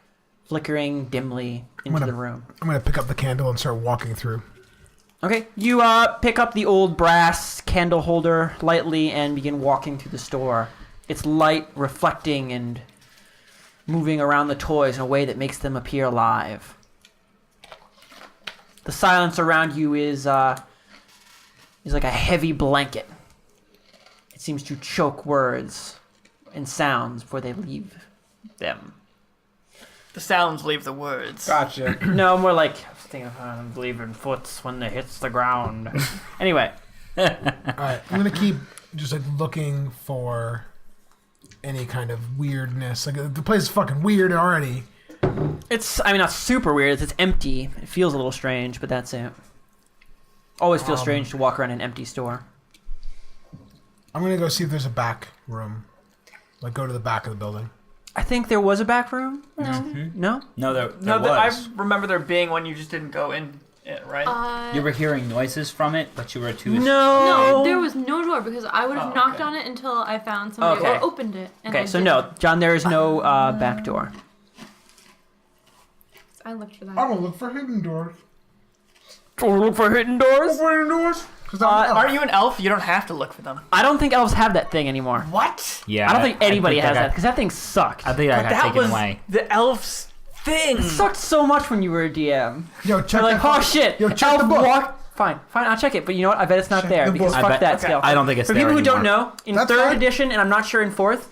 flickering dimly into the room. I'm gonna pick up the candle and start walking through. Okay, you pick up the old brass candle holder lightly and begin walking through the store. Its light reflecting and moving around the toys in a way that makes them appear alive. The silence around you is like a heavy blanket. It seems to choke words and sounds before they leave them. The sounds leave the words. Gotcha. No, more like leaving foots when it hits the ground. Anyway, All right, I'm gonna keep just like looking for any kind of weirdness. Like the place is fucking weird already. it's not super weird. It's empty. It feels a little strange, but that's it. Always feels strange to walk around an empty store. I'm gonna go see if there's a back room. Like go to the back of the building. I think there was a back room. No? No, there No, was. I remember there being one. You just didn't go in it, right? You were hearing noises from it, but you were too. No, there was no door because I would have Oh, knocked okay. on it until I found somebody Okay. or opened it. And Okay, I so didn't. no, John, there is no back door. I looked for that. I'm gonna look for hidden doors. Look for hidden doors? Hidden doors? Because I'm Are you an elf? You don't have to look for them. I don't think elves have that thing anymore. What? Yeah, I don't think anybody has that got- because that thing sucked. I think I But got that taken was away. the elf's thing. It sucked so much when you were a DM. Yo, check You're like, that oh shit, Yo, check elf the book. walk. Fine, I'll check it. But you know what? I bet it's not Check there the because book. I fuck bet- that okay. skill. I don't think it's For there people who don't anymore. know, in That's 3rd fine. edition, and I'm not sure in 4th,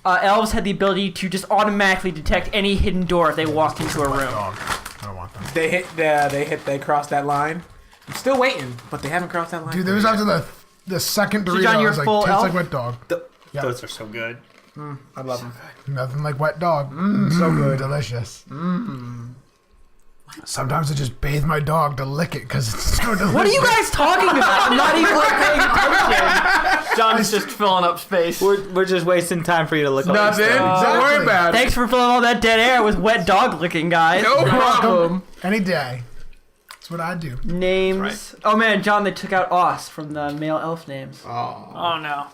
elves had the ability to just automatically detect any hidden door if they walked into a room. Dog. I don't want that. They crossed that line. I'm still waiting, but they haven't crossed that line. Dude, there was after the second Dorito, John, I you're was like, full tastes elf? like wet dog. Yeah. Those are so good. I love them. Nothing like wet dog. So good. Delicious. Sometimes I just bathe my dog to lick it because it's so delicious. What are you guys talking about? I'm not even paying attention. John's just filling up space. We're just wasting time for you to look at Nothing. this stuff. Don't worry about it. Thanks for filling all that dead air with wet dog licking, guys. No problem. Any day. That's what I do. Names. Right. Oh man, John, they took out Os from the male elf names. Oh no.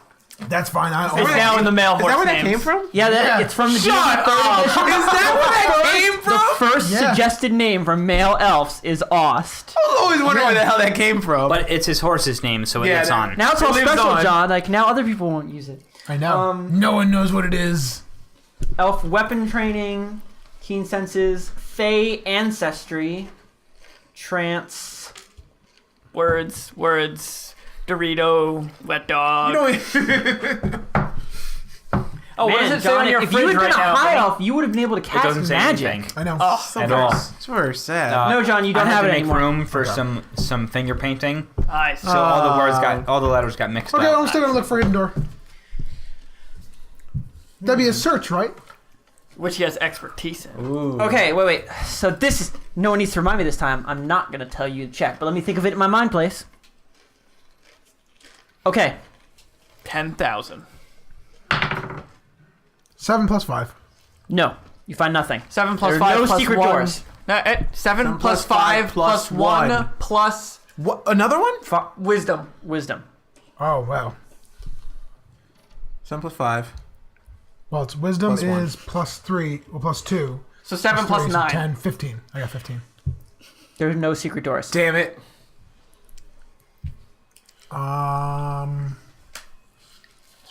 That's fine. It's now in the male Is horse that where that names. came from? Yeah, Yeah. it's from the Shut D&D third up! Is edition. that where that came from? The first Yeah. suggested name for male elves is Ost. I was always wondering where the hell that came from. But it's his horse's name, so it Yeah, lives on. Now it's all It lives special, on. John. Like now other people won't use it. I know. No one knows what it is. Elf weapon training, keen senses, fey ancestry, trance. Words. Dorito. Wet dog. Oh, what does Man, it say John, on your if you fridge had been right a now? high buddy? elf, you would have been able to It cast doesn't say magic. anything I know. Oh, At all. It's very sad. No, John, you don't I had have to it make anymore. room for some finger painting, nice. so all the letters got mixed Okay, up. I'm still gonna look for hidden door. That'd be a search, right? Which he has expertise in. Okay, wait. So this is no one needs to remind me this time. I'm not gonna tell you to check, but let me think of it in my mind, place. Okay. 10,000. 7 plus 5. No, you find nothing. 7 plus There are 5 no plus secret 1. doors. 7 plus 5 plus 1 plus What? Another one? wisdom. Wisdom. Oh, wow. 7 plus 5. Well, it's wisdom Plus one. is plus 3, well, plus 2. So 7 plus plus 3, so 9. 10, 15. I got 15. There's no secret doors. Damn it.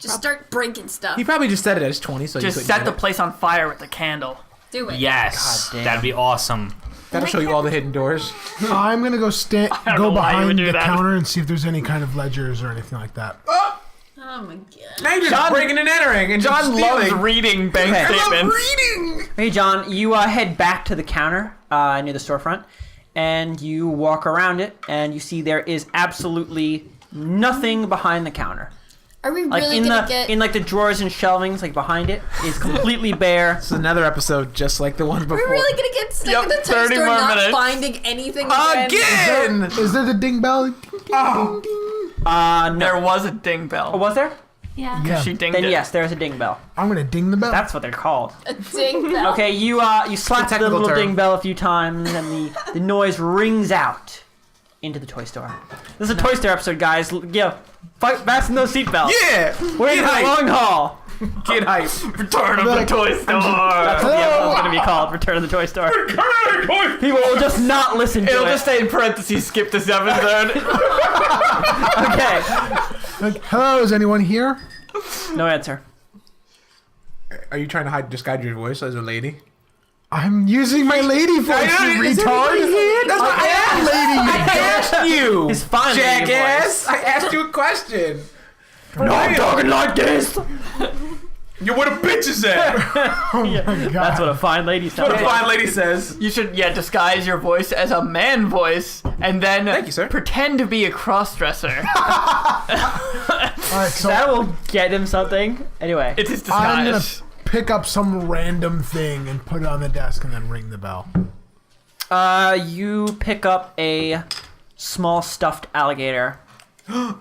Just start breaking stuff. He probably just said it as 20, so Just you couldn't set get the it. place on fire with the candle. Do it. Yes, God damn. that'd be awesome. That'll show you all the hidden doors. I'm gonna go don't go know why you would behind do the that. counter and see if there's any kind of ledgers or anything like that. Oh my god. Now you're just breaking and entering and John just loves stealing. reading bank Okay. statements. Reading! Hey, John, you head back to the counter near the storefront, and you walk around it, and you see there is absolutely nothing behind the counter. Are we Like really in gonna the get? in like the drawers and shelvings, like behind it, is completely bare. This is another episode just like the one before. We're really gonna get stuck in the toy 30 store more not minutes. finding anything again? Again! Is there the ding bell? Oh. No. There was a ding bell. Oh, was there? Yeah. Yeah. She dinged Then it. yes, there's a ding bell. I'm gonna ding the bell. That's what they're called. A ding bell. Okay, you slap the technical little term. ding bell a few times, and the noise rings out into the toy store. This is a Toy Store episode, guys. Fasten those seatbelts. Yeah! We're in Get the hype! long haul. Get hype! Return of the toy store. That's what the episode's going to be called. Return of the Toy Store. People will just not listen to It'll it. just say in parentheses, skip to 7th. Okay. Like, hello, is anyone here? No answer. Are you trying to disguise your voice as a lady? I'm using my lady voice, you retard. That's what I asked! I asked you! His fine lady Jackass! I asked you a question! No, I'm talking like this. You're what a bitch is at! Oh my god. That's what a fine lady sounds What a like. fine lady says. You should, disguise your voice as a man voice, and then Thank you, sir. pretend to be a cross-dresser. Alright, so That will get him something. Anyway. It's his I'm gonna disguise. pick up some random thing and put it on the desk and then ring the bell. You pick up a small stuffed alligator.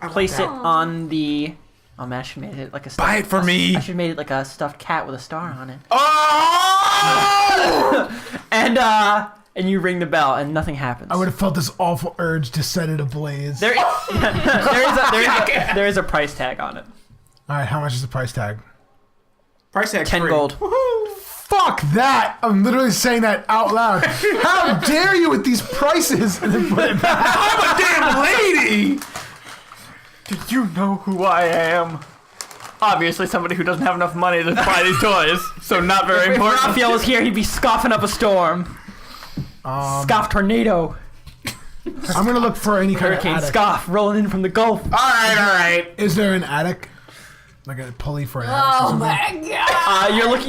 Place it on the... Oh man, I should have made it like a stuffed... Buy it for me! I should have made it like a stuffed cat with a star on it. Oh! And you ring the bell and nothing happens. I would have felt this awful urge to set it ablaze. There is a price tag on it. Alright, how much is the price tag? Price tag 10 free. gold. Fuck that! I'm literally saying that out loud. How dare you with these prices and then put it back? I'm a damn lady! Do you know who I am? Obviously somebody who doesn't have enough money to buy these toys, so not very If important. Raphael was here, he'd be scoffing up a storm. Scoff tornado. I'm gonna look for any kind Hurricane of attic. scoff rolling in from the Gulf. Alright. Is there an attic? Like a pulley for an attic? or Oh something? my god. You're looking.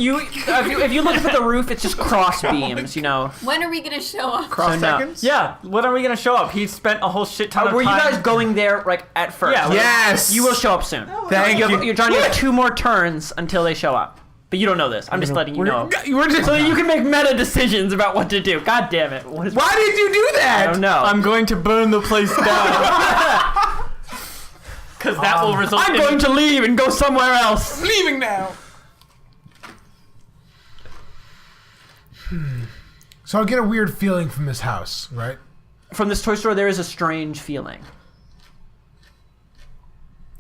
If you look up at the roof, it's just cross beams. You know. When are we gonna show up? Cross So no. seconds? Yeah, when are we gonna show up? He spent a whole shit ton of Were you time. guys going there like at first? Yeah. Yes! You will show up soon. Thank you. You're John. You have 2 more turns until they show up. But you don't know this. I'm just letting you know. We're just, So that you can make meta decisions about what to do. God damn it. why did you do that? I don't know. I'm going to burn the place down. Because that will result I'm in... going to leave and go somewhere else. Leaving now. So I get a weird feeling from this house, right? From this toy store, there is a strange feeling.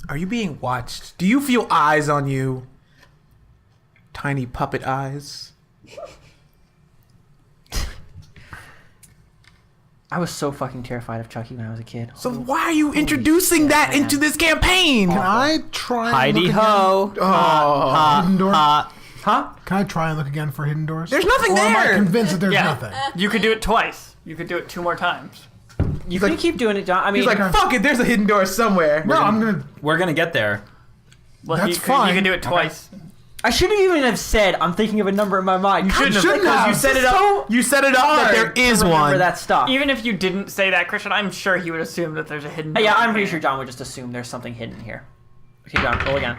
Are you being watched? Do you feel eyes on you? Tiny puppet eyes. I was so fucking terrified of Chucky when I was a kid. So why are you introducing that man. into this campaign? Can I try and Heidi look ho. Oh, hidden door? Huh? Can I try and look again for hidden doors? there's nothing Or am I there. convinced that there's Yeah. nothing? You could do it twice. You could do it 2 more times. You can keep doing it, John. I mean, He's like, fuck it. There's a hidden door somewhere. No, I'm gonna. We're gonna get there. Well, That's you fine. can do it twice. I shouldn't even have said I'm thinking of a number in my mind. You shouldn't have. You set it up. You set it up that there is remember one. that stuff. Even if you didn't say that, Christian, I'm sure he would assume that there's a hidden... Yeah, door I'm in pretty there. sure John would just assume there's something hidden here. Okay, John, roll again.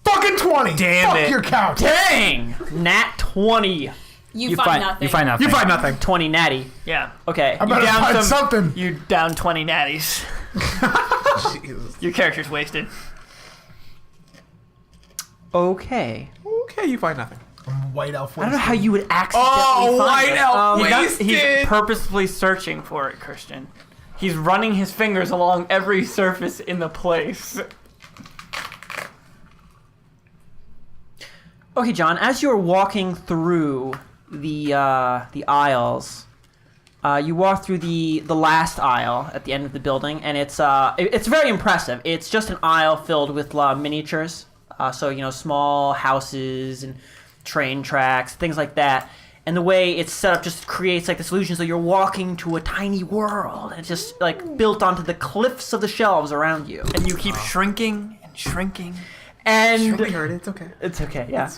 Fucking 20! Damn Fuck it. your couch! Dang! Nat 20. You find nothing. You find nothing. You find nothing. 20 natty. Yeah. Okay. I better down find some- something! You down 20 natties. Your character's wasted. Okay. Okay, you find nothing. White elf. I don't know how you would accidentally Oh, find white it. elf He's wasted. purposefully searching for it, Christian. He's running his fingers along every surface in the place. Okay, John, as you're walking through the aisles, you walk through the last aisle at the end of the building, and it's very impressive. It's just an aisle filled with miniatures, so you know, small houses and train tracks, things like that. And the way it's set up just creates like this illusion, so you're walking to a tiny world. It's just like built onto the cliffs of the shelves around you. And you keep shrinking and shrinking. And We heard it. It's okay. it's okay, yeah.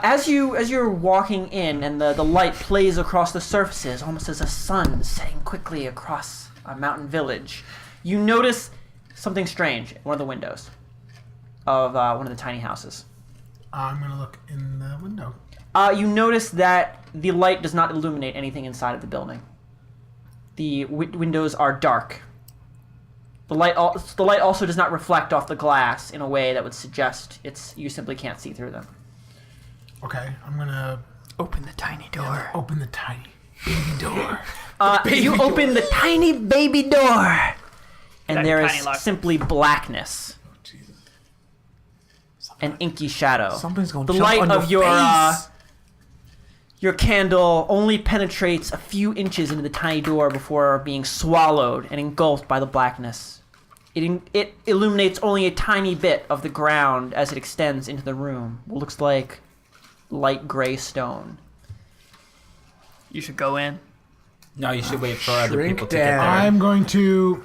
As you're walking in, and the light plays across the surfaces, almost as a sun setting quickly across a mountain village, you notice something strange in one of the windows of one of the tiny houses. I'm gonna look in the window. You notice that the light does not illuminate anything inside of the building. The windows are dark. The light also does not reflect off the glass in a way that would suggest you simply can't see through them. Okay, I'm gonna Open the tiny door. open the tiny baby door. You open the tiny baby door, and That there tiny is lock. simply blackness. An inky shadow. Something's gonna The jump light on of your face. your candle only penetrates a few inches into the tiny door before being swallowed and engulfed by the blackness. It illuminates only a tiny bit of the ground as it extends into the room. What looks like light gray stone. You should go in. No, you should wait for other Shrink people to get down. there. I'm going to.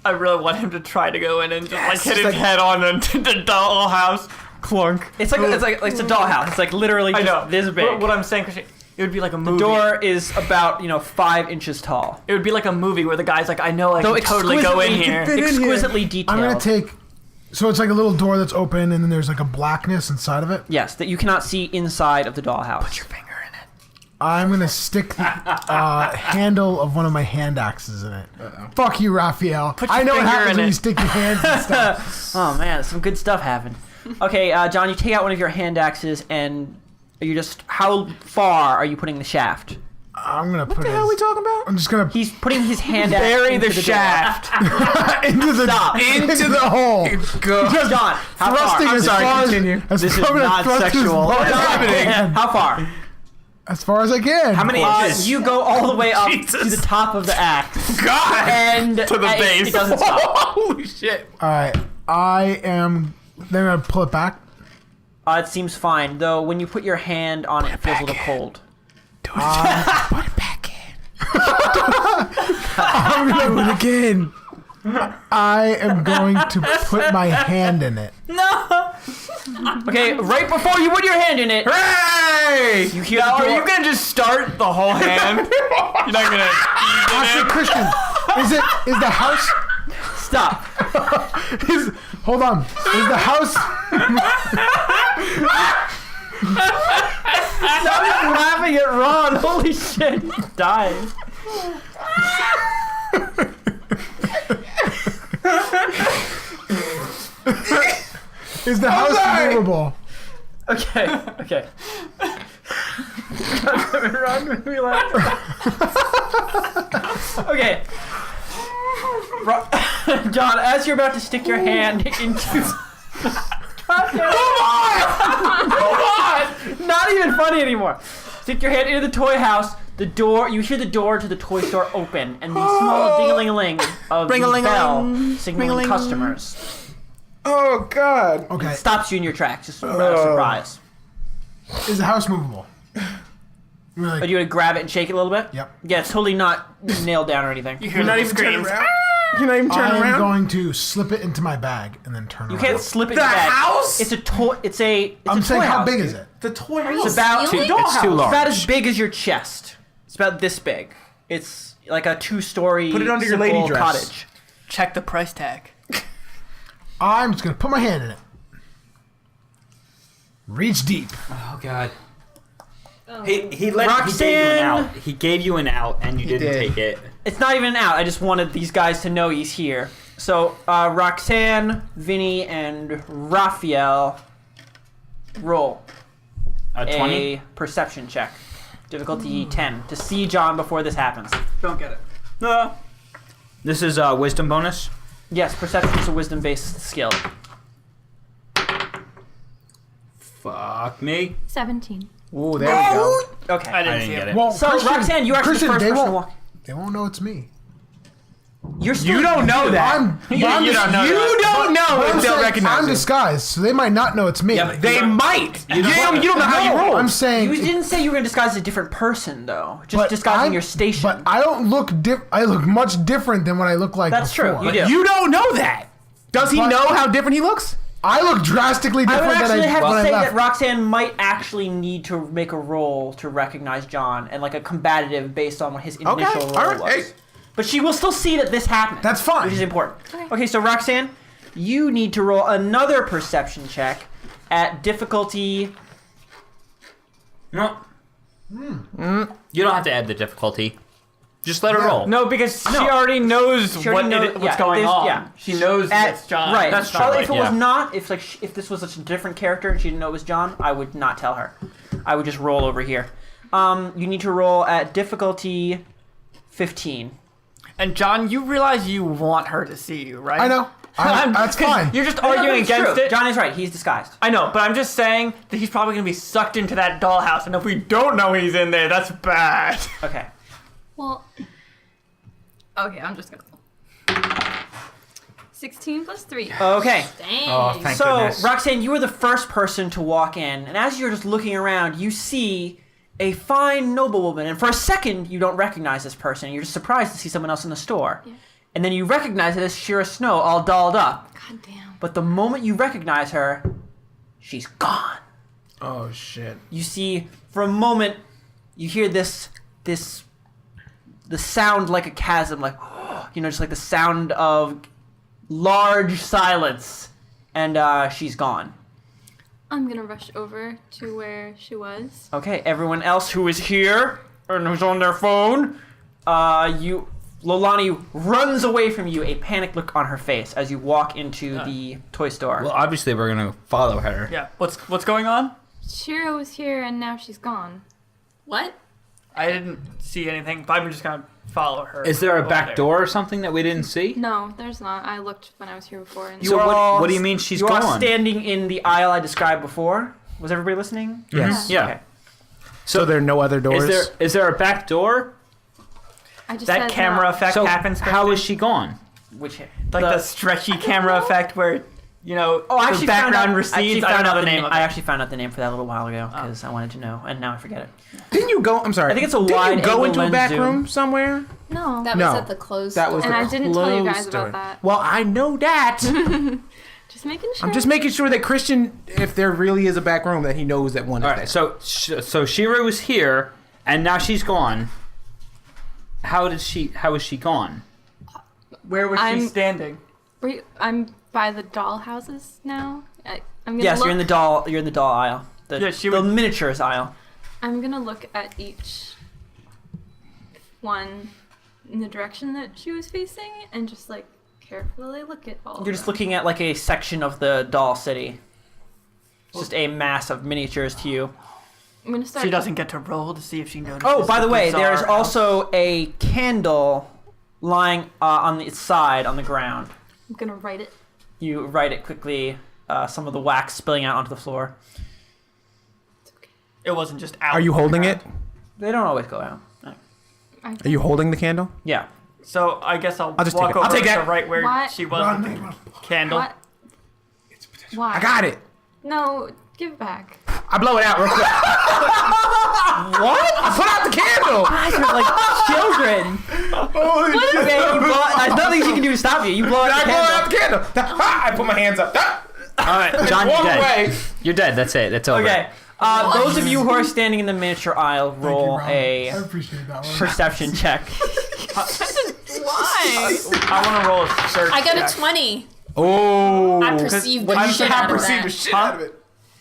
I really want him to try to go in and just like hit his like- head on the dollhouse. Clunk. It's like it's a dollhouse. It's like literally I just know. this big. What I'm saying, Christian, it would be like a movie. The door is about 5 inches tall. It would be like a movie where the guy's like, I know I Though can totally go in exquisitely- here. fit in here. Exquisitely detailed. I'm gonna take. So it's like a little door that's open, and then there's like a blackness inside of it. Yes, that you cannot see inside of the dollhouse. Put your finger in it. I'm gonna stick the handle of one of my hand axes in it. Fuck you, Raphael. Put your I know what finger happens in when it. you stick your hands and stuff. Oh man, some good stuff happened. Okay, John, you take out one of your hand axes, and you just how far are you putting the shaft? I'm gonna put What it. the hell are we talking about? I'm just gonna He's putting his hand axe Bury into the door. shaft. into the into the hole. John, how Thrusting far? as sorry, far continue. as This is I'm gonna not thrust as sexual. far as I can. How far? As far as I can. How many inches? You go all the way up to Jesus. the top of the axe, God! and To the base. It doesn't stop. Holy shit! All right. I am. Then I'm gonna pull it back. It seems fine, though. When you put your hand on it, it feels a little cold. Put it back in. I'm gonna do it again. I am going to put my hand in it. Okay, right before you put your hand in it, Hey! you hear Now, the are door. you gonna just start the whole hand? You're not gonna ease Actually, it in? Christian, is the house? Stop. Hold on. Is the house? Stop laughing at Ron. Holy shit. He's dying. Is the house movable? Okay. Ron made me laugh. Okay. John, as you're about to stick your hand into... Come on! Not even funny anymore. Stick your hand into the toy house. The door. You hear the door to the toy store open, and the small ding-a-ling-a-ling of the bell signaling customers. Oh God. Okay. Stops you in your tracks, just out of surprise. Is the house movable? You're like, Are you gonna grab it and shake it a little bit? Yep. Yeah, it's totally not nailed down or anything. You're not even turning around. You're not even turning I'm around. going to slip it into my bag and then turn You around. can't slip it in The your bag. house? It's a toy. It's a I'm saying, toy how house, big dude. is it? The toy Are house. you about stealing? It's too large. It's about as big as your chest. It's about this big. It's like a 2-story Put it under your simple lady dress. cottage. Check the price tag. I'm just going to put my hand in it. Reach deep. Oh God. He gave you Roxanne! an out. He gave you an out, and you didn't did. take it. It's not even out. I just wanted these guys to know he's here. So, Roxanne, Vinny, and Raphael roll A 20. a perception check. Difficulty 10 to see John before this happens. Don't get it. No. This is wisdom bonus. Yes, perception is a wisdom-based skill. Fuck me. 17. Ooh, there we go. Okay. I didn't didn't see get it. it. Well, So, Roxanne, you are actually the first they person to won't, walk. they won't know it's me. You're still, You don't know that. You You don't know if they'll recognize I'm it. disguised, so they might not know it's me. Yeah, but- They might. You don't know how you roll. I'm saying, You didn't say you were going to disguise as a different person, though. Just but disguising I'm- your station. But I don't look. I look much different than what I look like. That's before. true. You do. You don't know that. Does he But- know how different he looks? I look drastically I different would actually than have when to I say left. that Roxanne might actually need to make a roll to recognize John and like a combative based on what his initial Okay, roll all right, was. hey. But she will still see that this happened. That's fine. Which is important. Okay, so Roxanne, you need to roll another perception check at difficulty. No. You don't have to add the difficulty. Just let her roll. No, because she No. already knows She already what's yeah, going there's- on. yeah. She knows it's John. Right. That's Charlotte, true, if it yeah. was not, if this was such a different character and she didn't know it was John, I would not tell her. I would just roll over here. You need to roll at difficulty 15. And John, you realize you want her to see you, right? I know. That's 'Cause fine. You're just No, arguing it's true. against it. John is right. He's disguised. I know, but I'm just saying that he's probably going to be sucked into that dollhouse, and if we don't know he's in there, that's bad. Okay. Well, okay, I'm just gonna. 16 plus 3. Okay. Dang. Oh, thank So, goodness. Roxanne, you were the first person to walk in, and as you're just looking around, you see a fine noblewoman, and for a second, you don't recognize this person. You're just surprised to see someone else in the store. Yeah. And then you recognize it as Shira Snow, all dolled up. God damn. But the moment you recognize her, she's gone. Oh shit. You see, for a moment, you hear the sound like a chasm, like, just like the sound of large silence, and she's gone. I'm gonna rush over to where she was. Okay, everyone else who is here and who's on their phone, Lolani runs away from you, a panicked look on her face as you walk into the toy store. Well, obviously we're gonna follow her. Yeah, what's going on? Shira was here and now she's gone. What? I didn't see anything, but I'm just going to follow her. Is there a over back there. door or something that we didn't see? No, there's not. I looked when I was here before. And So what do you mean she's you are gone? standing in the aisle I described before. Was everybody listening? Yes. Yeah. Okay. So there are no other doors. Is there a back door? I just That said camera no. effect So happens, how Kristen? is she gone? Which Like the stretchy camera effect where, Oh, I the actually background recedes. I don't know the name of it. I actually found out the name for that a little while ago because I wanted to know, and now I forget it. Didn't you go? I'm sorry. I think it's a Didn't you wide go angle into a lens back zoom. room somewhere? No. That No. was at the closed That was store. and the I didn't tell you guys closed about door. that. Well, I know that. Just making sure. I'm just making sure that Christian, if there really is a back room, that he knows that one is All there. right. So Shira was here, and now she's gone. How is she gone? Where was she I'm- standing? I'm by the doll houses now. I'm gonna Yes, look, you're in the doll. You're in the doll aisle. Yeah, she the would- miniatures aisle. I'm gonna look at each one in the direction that she was facing and just like carefully look at all. You're just looking at like a section of the doll city. It's just a mass of miniatures to you. I'm gonna start. She doesn't get to roll to see if she notices. Oh, by the way, bizarre there's house. also a candle lying on its side on the ground. I'm gonna write it. You write it quickly. Some of the wax spilling out onto the floor. It wasn't just out. Are you holding it? They don't always go out. No. Are you holding the candle? Yeah. So I guess I'll just take walk it. I'll over take to that. right where What? she was with the candle. What? Why? I got it. No, give it back. I blow it out real quick. What? I put out the candle. Guys are like children. Holy shit. Okay, you blow, there's nothing she can do to stop you. You blow out I the blow candle. out the candle. I put my hands up. All right, John, you're Walk dead. away. You're dead. That's it. That's over. Okay. Those of you who are standing in the miniature aisle, Thank you, roll Rob. I a appreciate that one. perception check. Why? I want to roll a search. I got check. a 20. Oh. I perceived the I'm shit gonna out of perceive that. the shit Huh? out of it.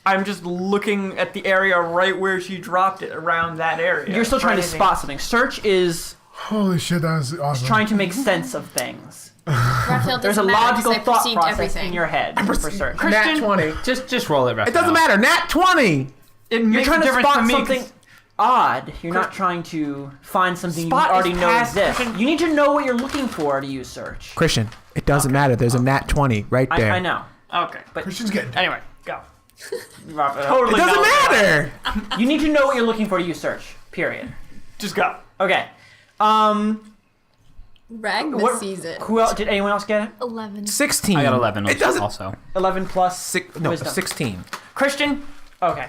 I'm just looking at the area right where she dropped it, around that area. You're still trying to For anything. spot something. Search is Holy shit, that was awesome. trying to make sense of things. Raphael, There's a doesn't matter 'cause logical I thought perceived process everything. in your head for search. Nat 20. Just roll it right It doesn't matter. Nat 20. It You're makes trying a to difference spot to me 'cause something odd. You're not trying to find something Spot you already is know past exists. Christian. You need to know what you're looking for to use search. Christian, it doesn't matter. There's a Nat 20 right there. I know. Okay. But Christian's getting Anyway, go. Robert, It Totally doesn't not. matter. you need to know what you're looking for to use search. Period. Just go. Okay. Ragna What- sees it. Who else? Did anyone else get it? 11. 16. I got 11 It doesn't. also. 11 plus No, wisdom. 16. Christian. Okay.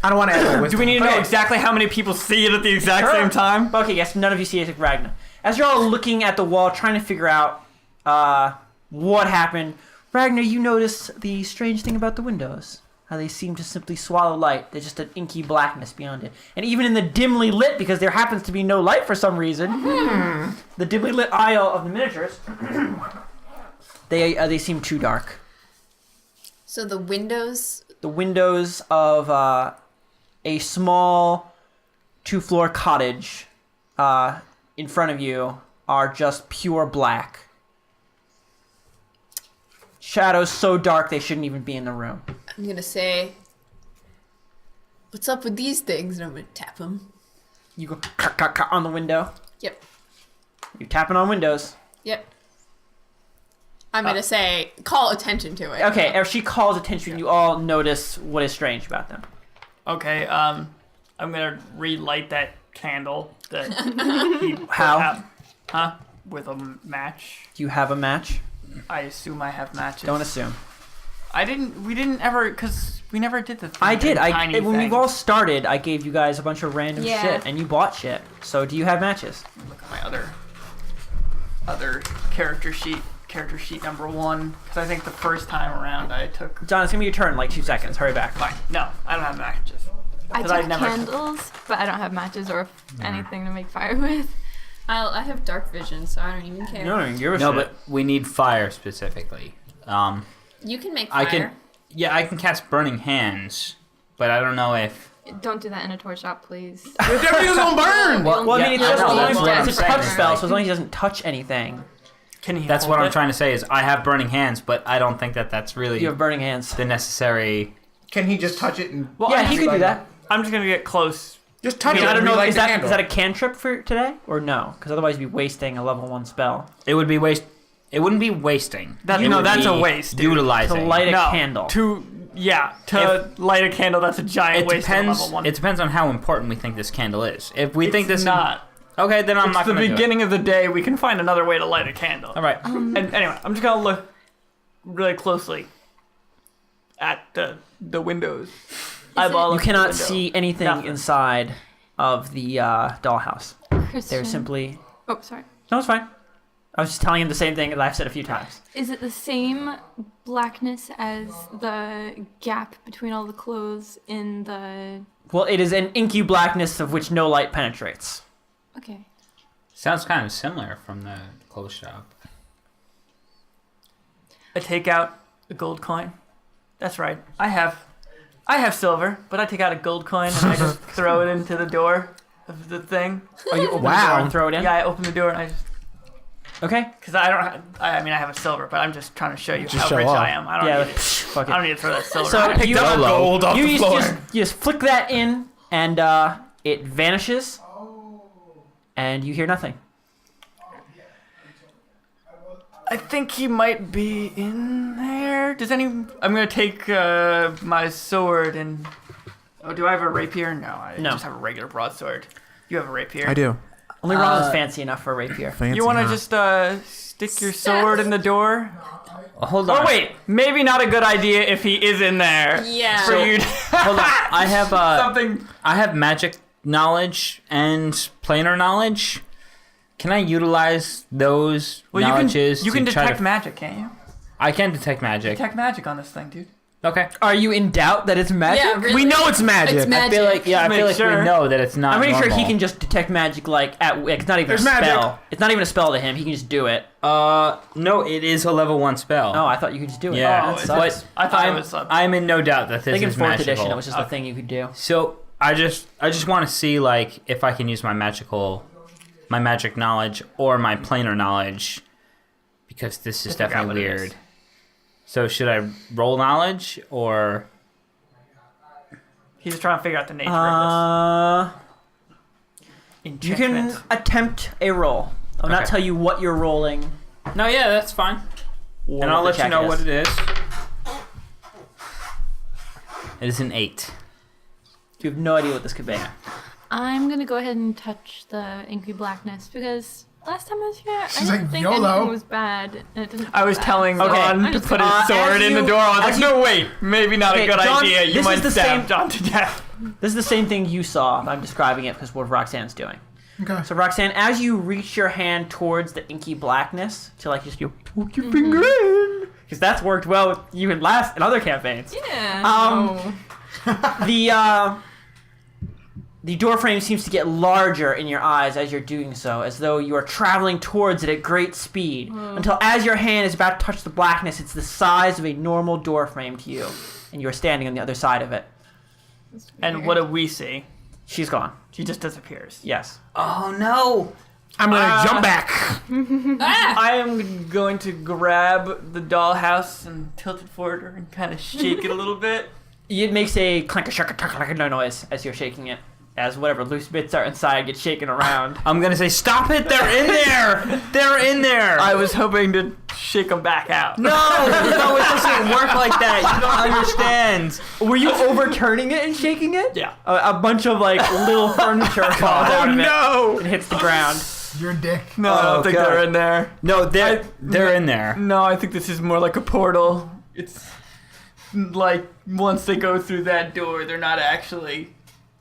I don't want to add my wisdom. Do we need to know Okay. exactly how many people see it at the exact Sure. same time? Okay, yes, none of you see it, Ragna. As you're all looking at the wall, trying to figure out what happened, Ragnar, you notice the strange thing about the windows. How they seem to simply swallow light. There's just an inky blackness beyond it. And even in the dimly lit, because there happens to be no light for some reason, the dimly lit aisle of the miniatures, they seem too dark. So the windows. The windows of a small two-floor cottage in front of you are just pure black. Shadows so dark they shouldn't even be in the room. I'm gonna say, "What's up with these things?" And I'm gonna tap them. You go on the window. Yep. You're tapping on windows. Yep. I'm gonna say, call attention to it. Okay, if she calls attention, you all notice what is strange about them. Okay, I'm gonna relight that candle that he put How? out. Huh? With a match. Do you have a match? I assume I have matches. Don't assume. We didn't ever, because we never did the thing. I did. Tiny When we've thing. all started, I gave you guys a bunch of random Yeah. shit, and you bought shit. So do you have matches? Look at my other character sheet number 1, because I think the first time around I took. John, it's gonna be your turn. Like 2 seconds. Hurry back. Fine. No, I don't have matches. I 'Cause took I'd never- candles, but I don't have matches or anything to make fire with. I have dark vision, so I don't even care. No, you're a No, shit. but we need fire specifically. You can make fire. I can. Yeah, I can cast burning hands, but I don't know if. Don't do that in a toy shop, please. Everything's gonna burn. Well, I Yeah, mean, it's I just know, as long that's as what I'm it's a saying, touch is spell, like- so as long as he doesn't touch anything. Can he? That's hold what I'm it? trying to say is I have burning hands, but I don't think that that's really You have burning hands. the necessary. Can he just touch it and? Well, Yeah, he could do that. I'm just gonna get close. Just touch I, it. mean, I don't and know. relight Is the that candle. a cantrip for today or no? Because otherwise, you'd be wasting a level 1 spell It would be waste. It wouldn't be wasting. That- It no, would that's a be waste, dude. to Utilizing. light a No, candle. to light a candle. That's a giant It waste of depends. level 1. It depends on how important we think this candle is. If we think It's this not. okay, then I'm It's not the going to do it. beginning of the day. We can find another way to light a candle. All right. And anyway, I'm just gonna look really closely at the windows. Eyeball. You cannot see anything Nothing. inside of the dollhouse. Christian. They're simply. Oh, sorry. No, it's fine. I was just telling him the same thing that I've said a few times. Is it the same blackness as the gap between all the clothes in the... Well, it is an inky blackness of which no light penetrates. Okay. Sounds kind of similar from the clothes shop. I take out a gold coin. That's right. I have silver, but I take out a gold coin and I just throw it into the door of the thing. Oh, you open the door and throw it in? Yeah, I open the door and I just... Okay. Because I don't... I mean, I have a silver, but I'm just trying to show you Just how show rich off. I am. I don't Yeah, need it. fuck I don't it. need to throw that silver. So out. you gold off the floor. You just flick that in, and it vanishes, and you hear nothing. I think he might be in there. I'm gonna take my sword and... Oh, do I have a rapier? No, I No. just have a regular broadsword. You have a rapier. I do. Only Ron is fancy enough for a rapier. Fancy, You want to huh? just stick your sword in the door? Hold on. Oh wait, maybe not a good idea if he is in there. Yeah. For you to Hold on. I have something. I have magic knowledge and planar knowledge. Can I utilize those knowledges? You can to try detect to... magic, can't you? I can detect magic. Detect magic on this thing, dude. Okay. Are you in doubt that it's magic? Yeah, really. We know it's magic. It's I magic. feel like I Make feel like sure. we know that it's not. I'm pretty sure he normal. can just detect magic it's not even There's a spell. magic. It's not even a spell to him. He can just do it. No, it is a level 1 spell. Oh, I thought you could just do it. Yeah, Oh, that sucks. but I thought it I'm, was. I'm in no doubt that I this think in is 4th magical. edition it was just a thing you could do. So I just want to see like if I can use my magic knowledge or my planar knowledge, because this is forgot definitely what it is. weird. So should I roll knowledge or? He's trying to figure out the nature of this. You can Enchantment. attempt a roll. I'll not Okay. tell you what you're rolling. No, yeah, that's fine. or And I'll what the let you check know what it is. It is an 8. You have no idea what this could be. I'm gonna go ahead and touch the inky blackness because last time I was here, She's I didn't like, think YOLO. anything was bad. And it didn't I was feel bad. telling So Ron I'm to just put gonna- his sword as in the you- door. I was like, as no, wait, maybe not Okay, a good John, idea. You this might is the stab same- John to death. This is the same thing you saw. I'm describing it because what Roxanne's doing. Okay. So Roxanne, as you reach your hand towards the inky blackness to like just poke your finger in, because that's worked well with you in other campaigns. Yeah. The door frame seems to get larger in your eyes as you're doing so, as though you are traveling towards it at great speed, until as your hand is about to touch the blackness, it's the size of a normal door frame to you, and you are standing on the other side of it. And what do we see? She's gone. She just disappears. Yes. Oh no! I'm gonna jump back. I am going to grab the dollhouse and tilt it forward and kind of shake it a little bit. It makes a clank-a-shuck-a-tuck-a-tuck noise as you're shaking it, as whatever loose bits are inside get shaken around. I'm gonna say, stop it! They're in there! They're in there! I was hoping to shake them back out. No, it doesn't work like that. You don't understand. Were you overturning it and shaking it? Yeah. A bunch of like little furniture falls out of it No. and hits the ground. You're a dick. No, I don't think God. they're in there. No, they're in there. No, I think this is more like a portal. It's like once they go through that door, they're not actually...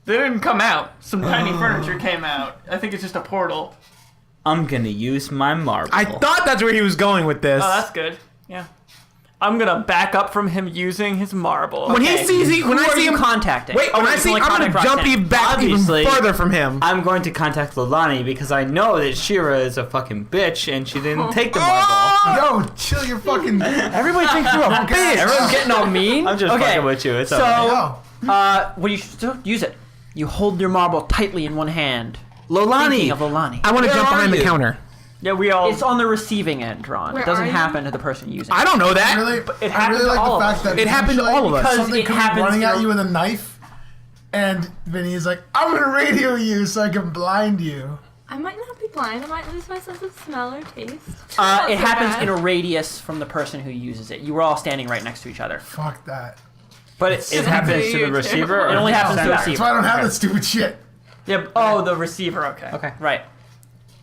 They didn't come out. Some tiny furniture came out. I think it's just a portal. I'm gonna use my marble. I thought that's where he was going with this. Oh, that's good. Yeah. I'm gonna back up from him using his marble. When he sees when Who I are see you him contacting? Wait, when I see, I'm gonna jump you back Obviously. even further from him. I'm going to contact Lolani because I know that Shira is a fucking bitch and she didn't take the marble. Yo, chill your fucking. Everybody thinks you're a bitch. Everyone's getting all mean. I'm just okay. fucking with you. It's So, Yo. when you still use it, you hold your marble tightly in one hand. Lolani. Thinking of Lolani. I want to Where jump are behind the you? counter. Yeah, we all... It's on the receiving end, Ron. Where It doesn't are you? happen to the person using it. I don't know that. it I happened really to like all the of fact that It happened to all of us. Because something it could be happens running at to- you with a knife, and Vinny is like, "I'm gonna radio you so I can blind you." I might not be blind. I might lose my sense of smell or taste. It happens in a radius from the person who uses it. You were all standing right next to each other. Fuck that. But it happens to the receiver? It only happens to the That's receiver. why I don't have that stupid shit. Yeah. Oh, the receiver. Okay. Okay. Right.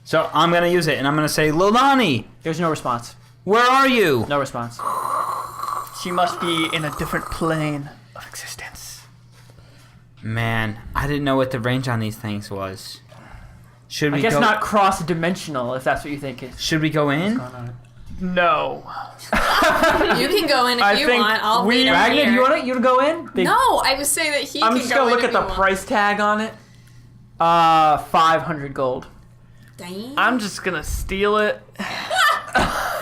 So I'm gonna use it and I'm gonna say, Lolani, There's no response. where are you? No response. She must be in a different plane of existence. Man, I didn't know what the range on these things was. Should we I guess go? not cross-dimensional, if that's what you think is Should we go in? going on. No. You can go in if I you think want. I'll we- wait over Ragnar, here. you want to go in? Big- No, I was saying that he I'm can just go gonna in look if at the he wants. price tag on it. 500 gold. Dang. I'm just gonna steal it.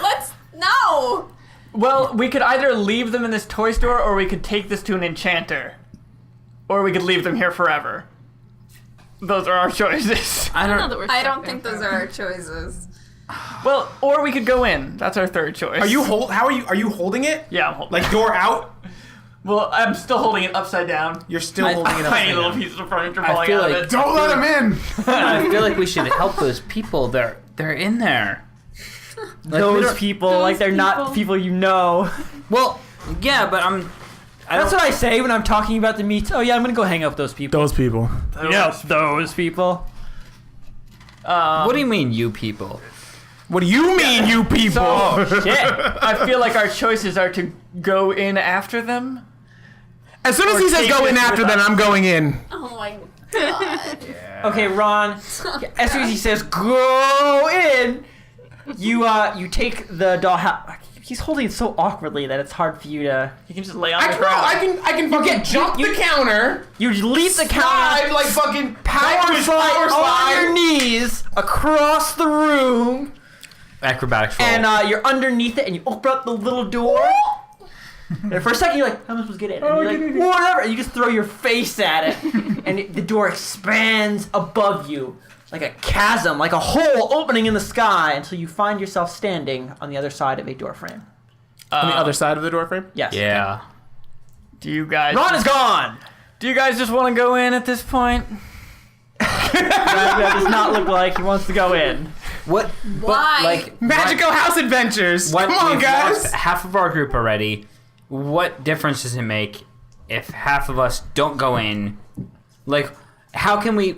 Let's no. Well, we could either leave them in this toy store, or we could take this to an enchanter. Or we could leave them here forever. Those are our choices. I don't know that we're I stuck don't there think those are forever. our choices. Well, or we could go in. That's our third choice. Are you holding it? Yeah, I'm holding Like door out? Well, I'm still holding it upside down. You're still holding it Tiny upside little down. pieces of furniture I falling feel out like- of it. Don't let him in. I feel like we should help those people. They're in there. Like, we Those don't- people, Those like they're not people you know. Well, yeah, but That's what I say when I'm talking about the meats. Oh yeah, I'm gonna go hang out with those people. Those people. Those people. What do you mean, you people? What do you mean, you people? Shit. I feel like our choices are to go in after them. As soon as he says take go in this after with them, us. I'm going in. Oh my god. Okay, Ron. As soon as he says go in, you take the dollhouse. He's holding it so awkwardly that it's hard for you to. You can just lay on I the can, ground. I can fucking jump the counter, You leap the slide counter, like fucking power slide on your knees across the room, Acrobatics roll. and you're underneath it, and you open up the little door. And for a second, you're like, "How am I supposed to get in?" And you're like, "Whatever." And you just throw your face at it, and the door expands above you like a chasm, like a hole opening in the sky, until you find yourself standing on the other side of a door frame. On the other side of the door frame? Yes. yeah. Do you guys? Ron is gone. Do you guys just want to go in at this point? That does not look like he wants to go in. What? Why? But, like, Magical House Adventures! what, Come on, we've guys! lost half of our group already. What difference does it make if half of us don't go in? Like, how can we...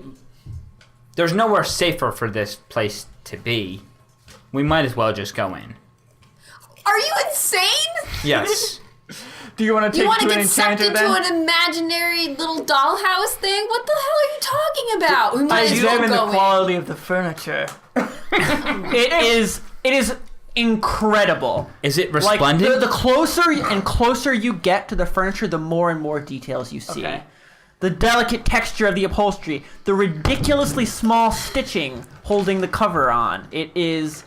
There's nowhere safer for this place to be. We might as well just go in. Are you insane? Yes. Do you want to You take want to to an get sucked enchanter into then? an imaginary little dollhouse thing? What the hell are you talking about? We might as well Examine the go in. quality of the furniture. It is incredible. Is it Like resplendent? the closer and closer you get to the furniture, the more and more details you see. Okay. The delicate texture of the upholstery, the ridiculously small stitching holding the cover on. It is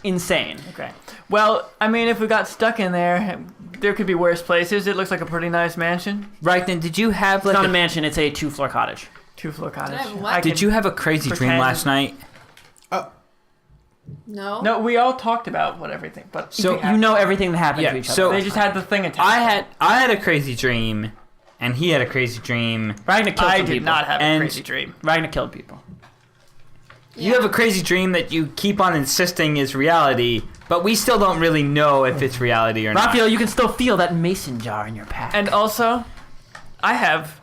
insane. Okay. Well, I mean, if we got stuck in there, there could be worse places. It looks like a pretty nice mansion. Right, then did you have It's like not a mansion, it's a 2-floor cottage. 2-floor cottage. I have what? Did you have a crazy dream pretend- last night? No. No, we all talked about everything, but So You know everything that happened Yeah, to each other. so- they just had the thing attached. I had a crazy dream, and he had a crazy dream. Ragnar killed I some did people. not have a And- crazy dream. Ragnar killed people. You have a crazy dream that you keep on insisting is reality, but we still don't really know if it's reality or not. Raphael, you can still feel that mason jar in your pack. And also, I have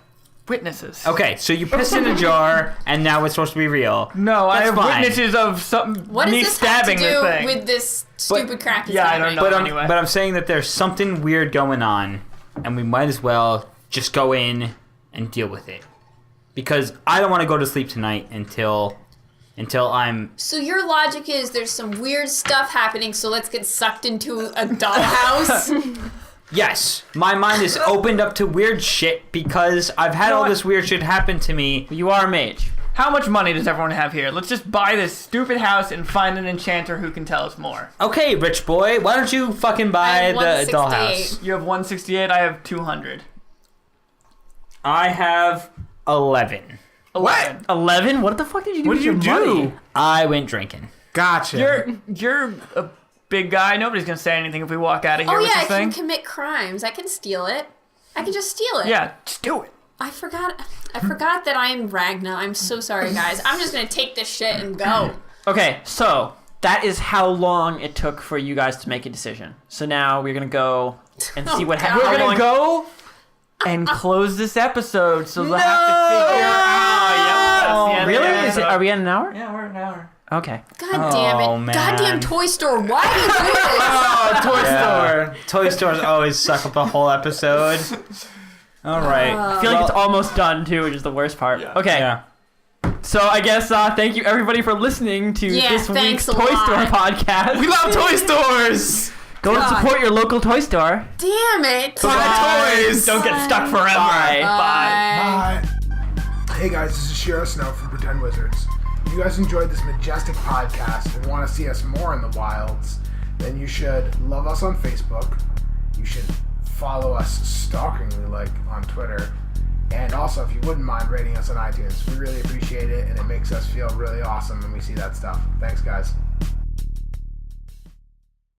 witnesses. Okay, so you pissed in a jar, and now it's supposed to be real. No, I That's have fine. witnesses of some What does me this have to stabbing do the thing. with this stupid crap that's yeah, I happening? don't know. But Anyway. I'm saying that there's something weird going on, and we might as well just go in and deal with it. Because I don't want to go to sleep tonight until I'm... So your logic is there's some weird stuff happening, so let's get sucked into a dollhouse? Yes, my mind is opened up to weird shit because I've had all this weird shit happen to me. You are a mage. How much money does everyone have here? Let's just buy this stupid house and find an enchanter who can tell us more. Okay, rich boy, why don't you fucking I buy have the 168. dollhouse? You have 168, I have 200. I have 11. 11. 11? What the fuck did you do What with did your you do? money? I went drinking. Gotcha. You're a big guy. Nobody's gonna say anything if we walk out of here Oh with yeah, I this can thing. commit crimes. I can steal it. I can just steal it. Yeah, just do it. I forgot that I'm Ragna. I'm so sorry, guys. I'm just gonna take this shit and go. Okay, so that is how long it took for you guys to make a decision. So now we're gonna go and see what God. happens. We're gonna go and close this episode, so they'll have to figure out. Yep, that's the end of Really? the Is it, episode. are we at an hour? Yeah, we're at an hour. Okay. God damn it. Oh, man. Goddamn toy store. Why do you do this? Oh, Toy Yeah. Toy stores always suck up a whole episode. All right. I feel like it's almost done too, which is the worst part. Okay. Yeah. So I guess thank you everybody for listening to Yeah, this week's thanks a Toy lot. Store podcast. We love toy stores! Go and God. support your local toy store. Damn it. Buy toys! Don't get stuck forever. Bye. Bye. Hey guys, this is Shira Snow from Pretend Wizards. If you guys enjoyed this majestic podcast and want to see us more in the wilds, then you should love us on Facebook. You should follow us stalkingly like on Twitter. And also, if you wouldn't mind rating us on iTunes, we really appreciate it, and it makes us feel really awesome when we see that stuff. Thanks, guys.